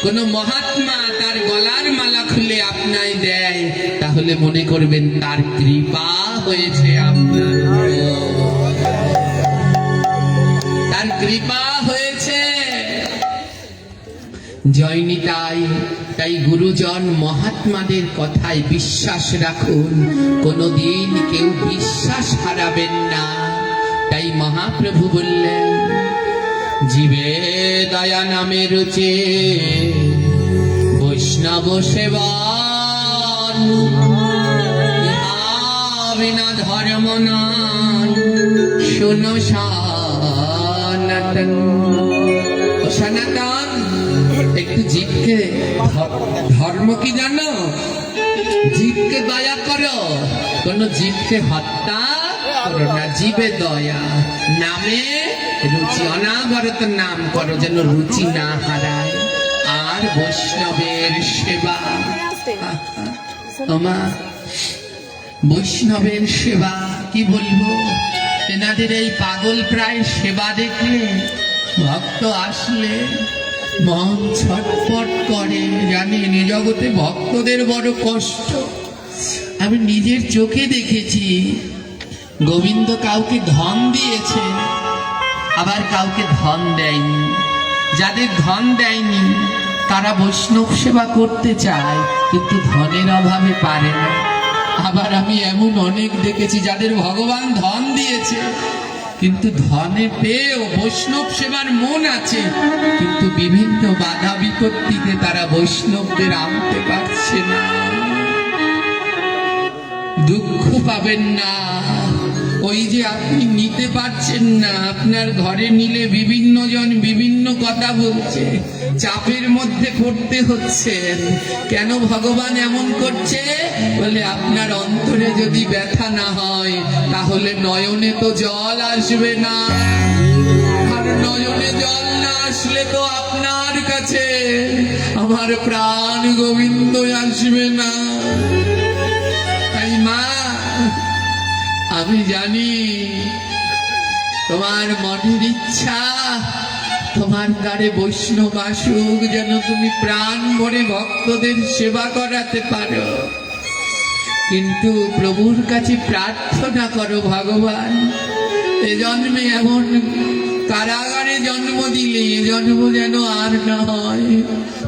কোন মহাত্মা তার গলার মালা খুলে আপনায় দেয়, তাহলে মনে করবেন তার কৃপা হয়েছে আপনার, তার কৃপা হয়েছে। জয়নিতাই। তাই গুরুজন মহাত্মাদের কথায় বিশ্বাস রাখুন, কোনদিন কেউ বিশ্বাস হারাবেন না। তাই মহাপ্রভু বললেন, জীবে দয়া নামে রুচে বৈষ্ণব সেবন, বিনা ধর্ম নয় শোনো সনাতন। ও সনাতন, একটু জীবকে, ধর্ম কি জানো? জীবকে দয়া করো, কোন জীবকে হত্যা করো না। জীবে দয়া, নামে রুচি, অনাবরত নাম করো যেন রুচি না হারায়। আর বৈষ্ণবের সেবা, বৈষ্ণবের সেবা কি বলবো? এনাদের এই পাগল প্রায় সেবা দেখলে, ভক্ত আসলে মন ছটফট করে। জানেন, এ জগতে ভক্তদের বড় কষ্ট। আমি নিজের চোখে দেখেছি গোবিন্দ কাউকে ধন দিয়েছে, আবার কাউকে ধন দেয়নি। যাদের ধন দেয়নি তারা বৈষ্ণব সেবা করতে চায়, কিন্তু ধনের অভাবে পারে না। আবার আমি এমন অনেক দেখেছি যাদের ভগবান ধন দিয়েছে, কিন্তু ধনে পেয়েও বৈষ্ণব সেবার মন আছে, কিন্তু বিভিন্ন বাধা বিপত্তিতে তারা বৈষ্ণবদের আনতে পারছে না। দুঃখ পাবেন না। ওই যে আপনি নিতে পারছেন না, আপনার ঘরে নিলে বিভিন্ন জন বিভিন্ন কথা বলছে, চাপের মধ্যে পড়তে হচ্ছে। কেন ভগবান এমন করছে? বলে আপনার অন্তরে যদি ব্যথা না হয় তাহলে নয়নে তো জল আসবে না, আর নয়নে জল না আসলে তো আপনার কাছে আমার প্রাণ গোবিন্দ আসবে না। তাই মা, আমি জানি তোমার মনের ইচ্ছা তোমার দ্বারে বৈষ্ণব আসুক, যেন তুমি প্রাণ ভরে ভক্তদের সেবা করাতে পারো। কিন্তু প্রভুর কাছে প্রার্থনা করো, ভগবান এ জন্মে এমন কারাগারে জন্ম দিলে এ জন্ম যেন আর না হয়,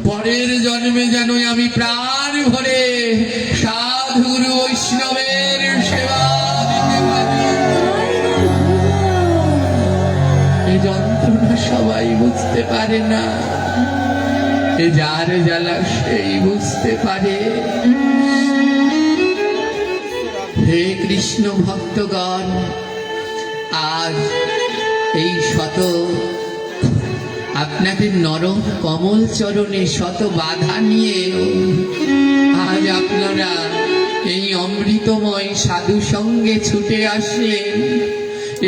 পরের জন্মে যেন আমি প্রাণ ভরে সাধুগুরু বৈষ্ণবের সেবা দিতে পারি। এই যন্ত্রণা সবাই বুঝতে পারে না, এ যার জ্বালা সেই বুঝতে পারে। হে কৃষ্ণ ভক্তগণ, আজ এই শত আপনাদের নরম কমল চরণে শত বাধা নিয়ে আজ আপনারা এই অমৃতময় সাধু সঙ্গে ছুটে আসলেন।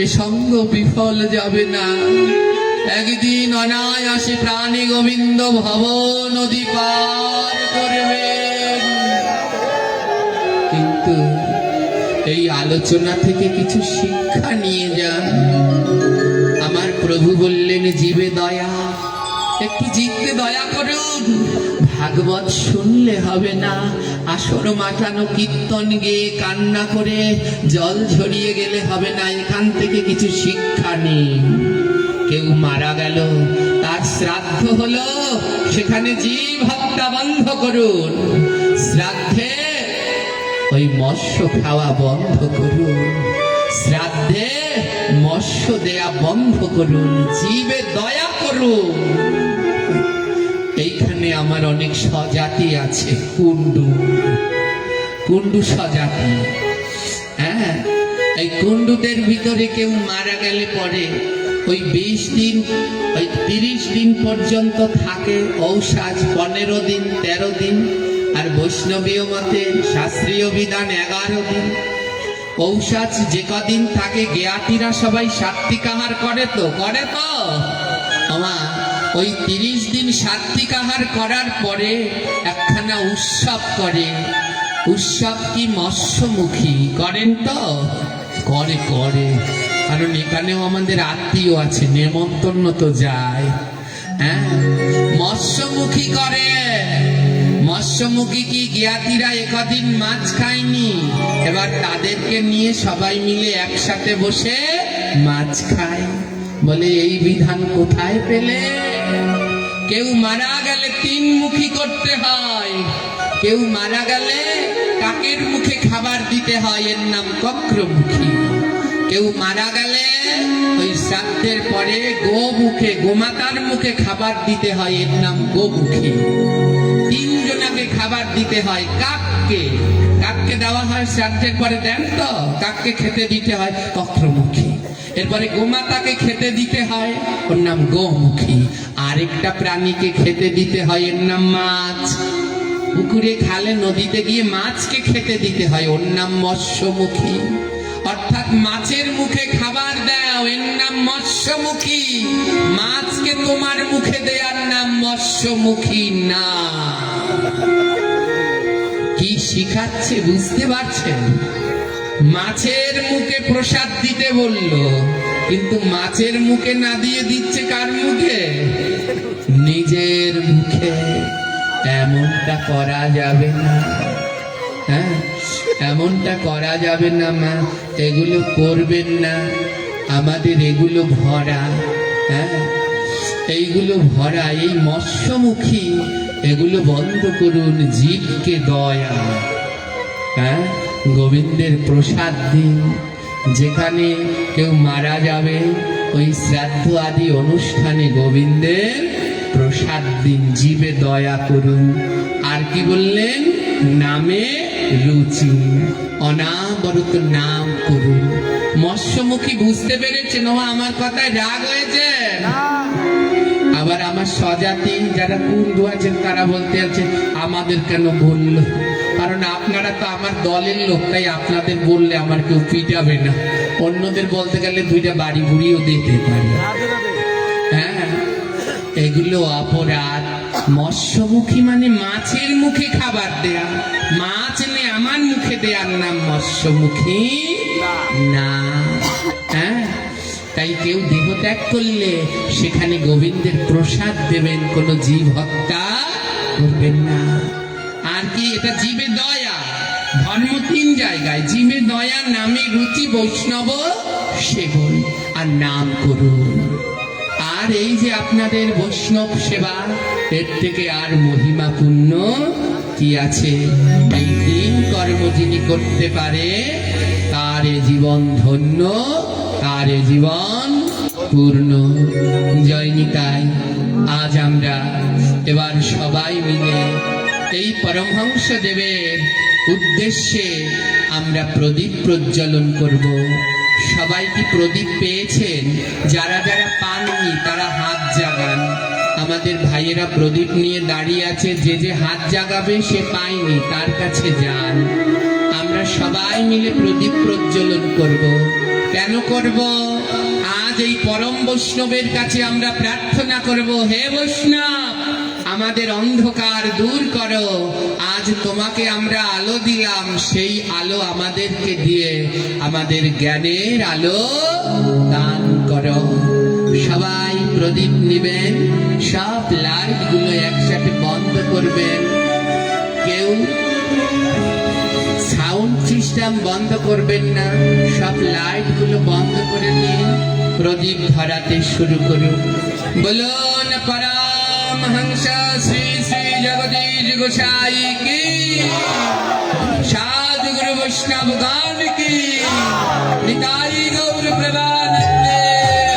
এ সঙ্গ বিফল যাবে না, একদিন অনায়াসে প্রাণী গোবিন্দ ভব নদী পার করবেন। কিন্তু এই আলোচনা থেকে কিছু শিক্ষা নিয়ে যান। আমার প্রভু বললেন জীবে দয়া, একটু জীবকে দয়া করুন। ভাগবত শুনলে হবে না, আসর মাটানো কীর্তন গেয়ে কান্না করে জল ঝরিয়ে গেলে হবে না। এখান থেকে কিছু শিক্ষা নিন। কেউ মারা গেল, তার শ্রাদ্ধ হলো, সেখানে জীব হত্যা বন্ধ করুন। শ্রাদ্ধে ওই মৎস্য খাওয়া বন্ধ করুন, শ্রাদ্ধে মৎস্য দেয়া বন্ধ করুন, জীবে দয়া করুন। এইখানে আমার অনেক স্বজাতি আছে, কুণ্ডু কুণ্ডু স্বজাতি। হ্যাঁ, এই কুণ্ডুদের ভিতরে কেউ মারা গেলে পরে ওই 20 দিন, ওই 30 দিন পর্যন্ত থাকে ঔষধ, 15 দিন 13 দিন, আর বৈষ্ণবীয় মতে শাস্ত্রীয় বিধান 11 দিন। ঔষধ যে কদিন থাকে জ্ঞাতিরা সবাই সাত্বিক আহার করে তো আমার ওই 30 দিন সাত্বিক আহার করার পরে একখানা উৎসব করে। উৎসব কি মৎস্যমুখী করেন তো? করে, কারণ এখানেও আমাদের আত্মীয় আছে, নেমন্তন্ন তো যায়। হ্যাঁ, মৎস্যমুখী করে। মৎস্যমুখী কি জ্ঞাতিরা একদিন মাছ খায়নি, এবার তাদেরকে নিয়ে সবাই মিলে একসাথে বসে মাছ খায়। বলে এই বিধান কোথায় পেলে? কেউ মারা গেলে 3 মুখী করতে হয়, কেউ মারা গেলে কাকের মুখে খাবার দিতে হয়, এর নাম কক্রমুখী। কেউ মারা গেলে ওই শ্রাদ্ধের পরে গোমুখে, গোমাতার মুখে খাবার দিতে হয়, এর নাম গোমুখী। 3 জনাকে খাবার দিতে হয়। কাককে দেওয়া হয় শ্রাদ্ধের পরে, দেন তো, কাককে খেতে দিতে হয় কক্রমুখী। এরপরে গোমাতাকে খেতে দিতে হয়, ওর নাম গোমুখী। আরেকটা প্রাণীকে খেতে দিতে হয়, এর নাম মাছ। পুকুরে খালে নদীতে গিয়ে মাছকে খেতে দিতে হয়, ওর নাম মৎস্যমুখী। অর্থাৎ মাছের মুখে খাবার দাও, এর নাম মৎস্যমুখী। মাছকে তোমার মুখে দেওয়ার নাম মৎস্যমুখী না। কি শিখাচ্ছে বুঝতে পারছেন? মাছের মুখে প্রসাদ দিতে বললো, কিন্তু মাছের মুখে না দিয়ে দিচ্ছে কার মুখে? নিজের মুখে। এমনটা করা যাবে না। হ্যাঁ, এমনটা করা যাবে না মা, এগুলো করবেন না, আমাদের এগুলো ভরা, হ্যাঁ এইগুলো ভরা, এই মৎস্যমুখী, এগুলো বন্ধ করুন, জীবকে দয়া, হ্যাঁ গোবিন্দের প্রসাদ দিন। যেখানে কেউ মারা যাবে ওই শ্রাদ্ধ আদি অনুষ্ঠানে গোবিন্দের প্রসাদ দিন, জীবে দয়া করুন। আর কি বললেন? নামে রুচি, অনাবরত নাম করুন। মৎস্যমুখী বুঝতে পেরেছেন? ও আমার কথায় রাগ হয়েছে? আবার আমার স্বজাতি যারা কুণ্ডু আছেন তারা বলতে আছে আমাদের কেন বললো? কারণ আপনারা তো আমার দলের লোক, তাই আপনাদের বললে আমার কেউ পিটাবে না। অন্যদের বলতে গেলে দুইটা বাড়ি বুড়িও দিতে পারে। হ্যাঁ, এগুলো অপরাধ। মৎস্যমুখী মানে মাছের মুখে খাবার দেয়া, মাছ এনে আমার মুখে দেয়ার নাম মৎস্যমুখী না। হ্যাঁ, তাই কেউ দেহ ত্যাগ করলে সেখানে গোবিন্দের প্রসাদ দেবেন, কোনো জীব হত্যা করবেন না। আর কি? এটা জীবে দয়া। ধর্ম তিন জায়গায়, জীবে দয়া, নামে রুচি, বৈষ্ণব সেবন, আর নাম করুন। আর এই যে আপনাদের বৈষ্ণব সেবা, এর থেকে আর মহিমাপূর্ণ কি আছে? এই তিন কর্ম যিনি করতে পারে তার এ জীবন ধন্য, তার এ জীবন পূর্ণ। জয় নিতাই। আজ আমরা এবার সবাই মিলে এই পরমহংস দেবের উদ্দেশ্যে আমরা প্রদীপ প্রজ্বলন করব। সবাই কি প্রদীপ পেয়েছেন? যারা যারা পাননি তারা হাত জাগান। আমাদের ভাইয়েরা প্রদীপ নিয়ে দাঁড়িয়ে আছে, যে যে হাত জাগাবে সে পায়নি তার কাছে যান। আমরা সবাই মিলে প্রদীপ প্রজ্বলন করব। কেন করব? আজ এই পরম বৈষ্ণবের কাছে আমরা প্রার্থনা করব, হে বৈষ্ণব আমাদের অন্ধকার দূর করো। আজ তোমাকে আমরা আলো দিলাম, সেই আলো আমাদেরকে দিয়ে আমাদের জ্ঞানের আলো দান করো। সবাই প্রদীপ নেবেন, সব লাইট গুলো একসাথে বন্ধ করবেন। কেউ সাউন্ড সিস্টেম বন্ধ করবেন না, সব লাইট গুলো বন্ধ করে নিয়ে প্রদীপ ধরাতে শুরু করুন। বলুন পরমহংস শ্রী শ্রী জগদীশ গোসাই কি, সাধু গুরু বৈষ্ণব গান কি, নিতাই গৌর প্রেমানন্দে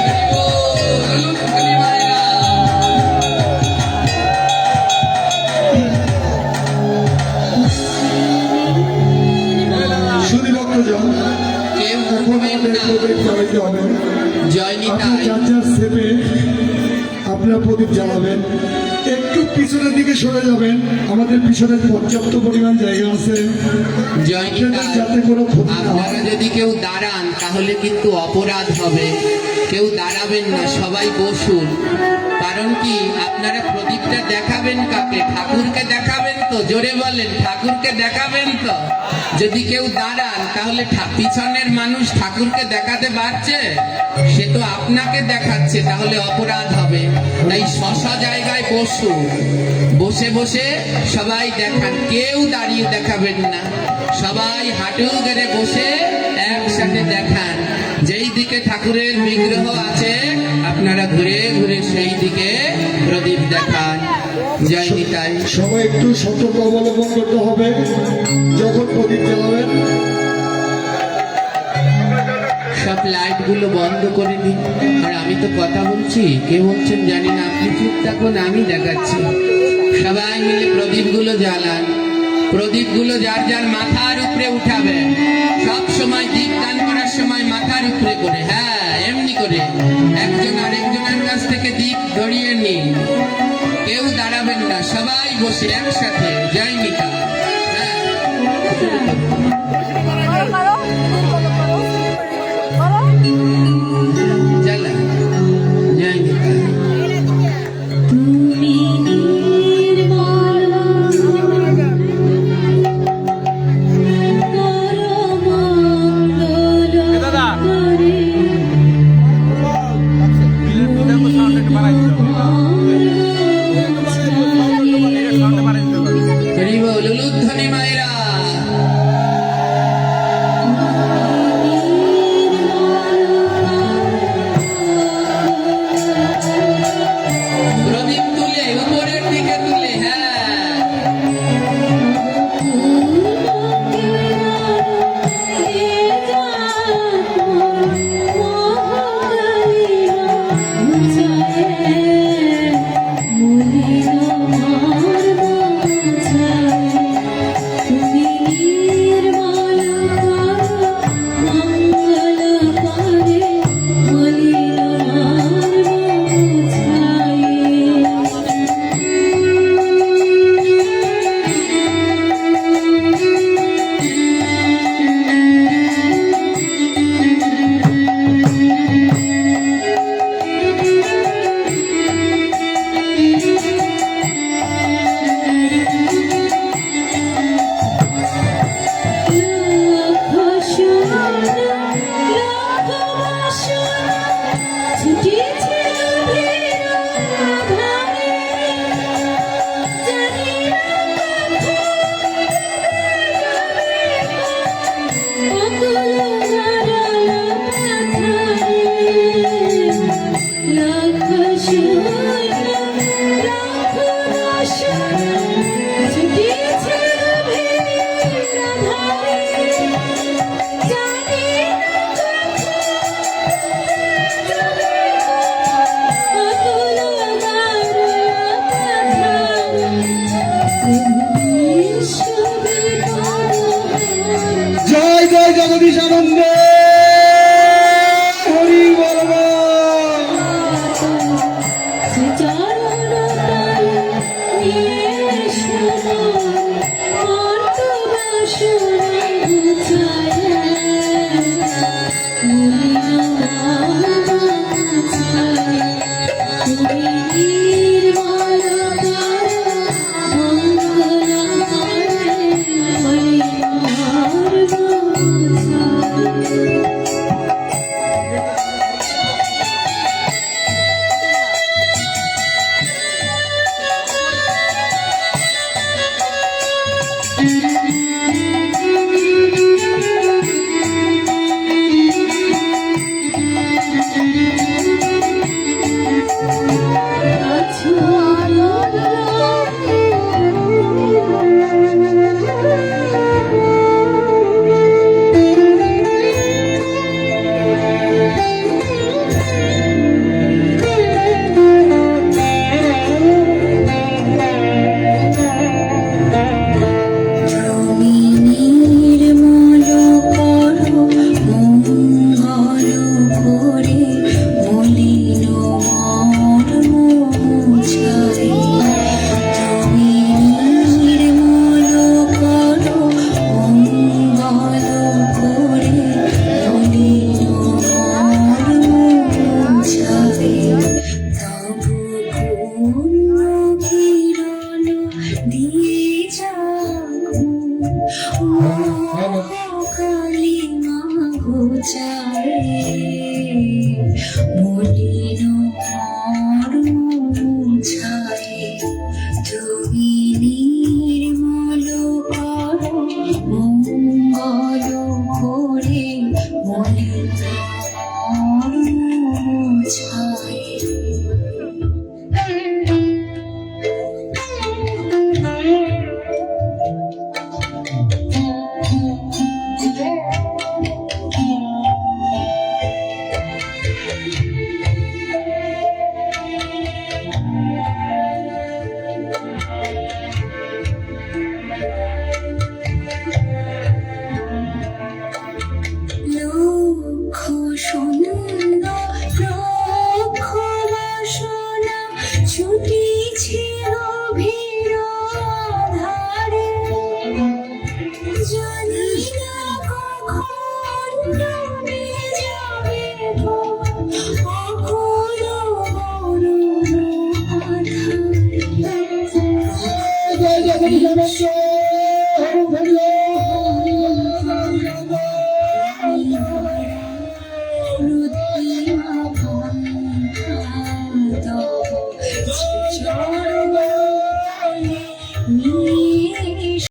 হরি बोल। হরি মায়া। শুধু ভক্তজন কেউ এখন উঠবেন আমাদের না। প্রদীপ জ্বালাতে হবে। জয় আপনার নিতাই। যার যার সেপে আপনারা প্রদীপ জ্বালাবেন। একটু পিছনের দিকে সরে যাবেন, আমাদের পিছনে পর্যাপ্ত পরিমাণ জায়গা আছে। জয় আপনাদের নিতাই। যাতে কোনো ক্ষতি না হয়। আপনারা যদি কেউ দাঁড়ান তাহলে কিন্তু অপরাধ হবে। কেউ দাঁড়াবেন না, সবাই বসুন। কারণ কি? আপনারা প্রদীপটা দেখাবেন কাকে? ঠাকুরকে দেখাবেন তো? জোরে বলেন, ঠাকুরকে দেখাবেন তো? যদি কেউ দাঁড়ান তাহলে পিছনের মানুষ ঠাকুরকে দেখাতে পারছে? সে তো আপনাকে দেখাচ্ছে, তাহলে অপরাধ হবে। তাই শশ জায়গায় বসুন, বসে বসে সবাই দেখান, কেউ দাঁড়িয়ে দেখাবেন না। সবাই হাঁটু গেড়ে বসে একসাথে দেখান। যেই দিকে ঠাকুরের বিগ্রহ আছে আপনারা ঘুরে ঘুরে সেই দিকে প্রদীপ দেখান। জয় নিতাই। সবাই একটু সতর্ক অবলম্বন করতে হবে যখন প্রদীপ জ্বালাবেন। সব লাইট গুলো বন্ধ করে দিন। আর আমি তো কথা বলছি, কে বলছেন জানি না, আপনি চুপ থাকুন, আমি দেখাচ্ছি। সবাই মিলে প্রদীপ গুলো জ্বালান। প্রদীপ গুলো যার যার মাথার উপরে উঠাবেন। সব সময় দীপ দান করার সময় মাথার উপরে করে, হ্যাঁ এমনি করে একজন আরেকজনের কাছ থেকে দীপ ধরিয়ে নিন। কেউ দাঁড়াবেন না, সবাই বসে একসাথে। জয় নিতাই। হ্যাঁ, জ্বালান। জয় নিতাই। তুমি নির্মল পরমঙ্গল করে হরি বল। উলুধ্বনি মায়েরা। জয় জয় জগদীশ আনন্দ হরি বল বল। জয় জগদীশ আনন্দ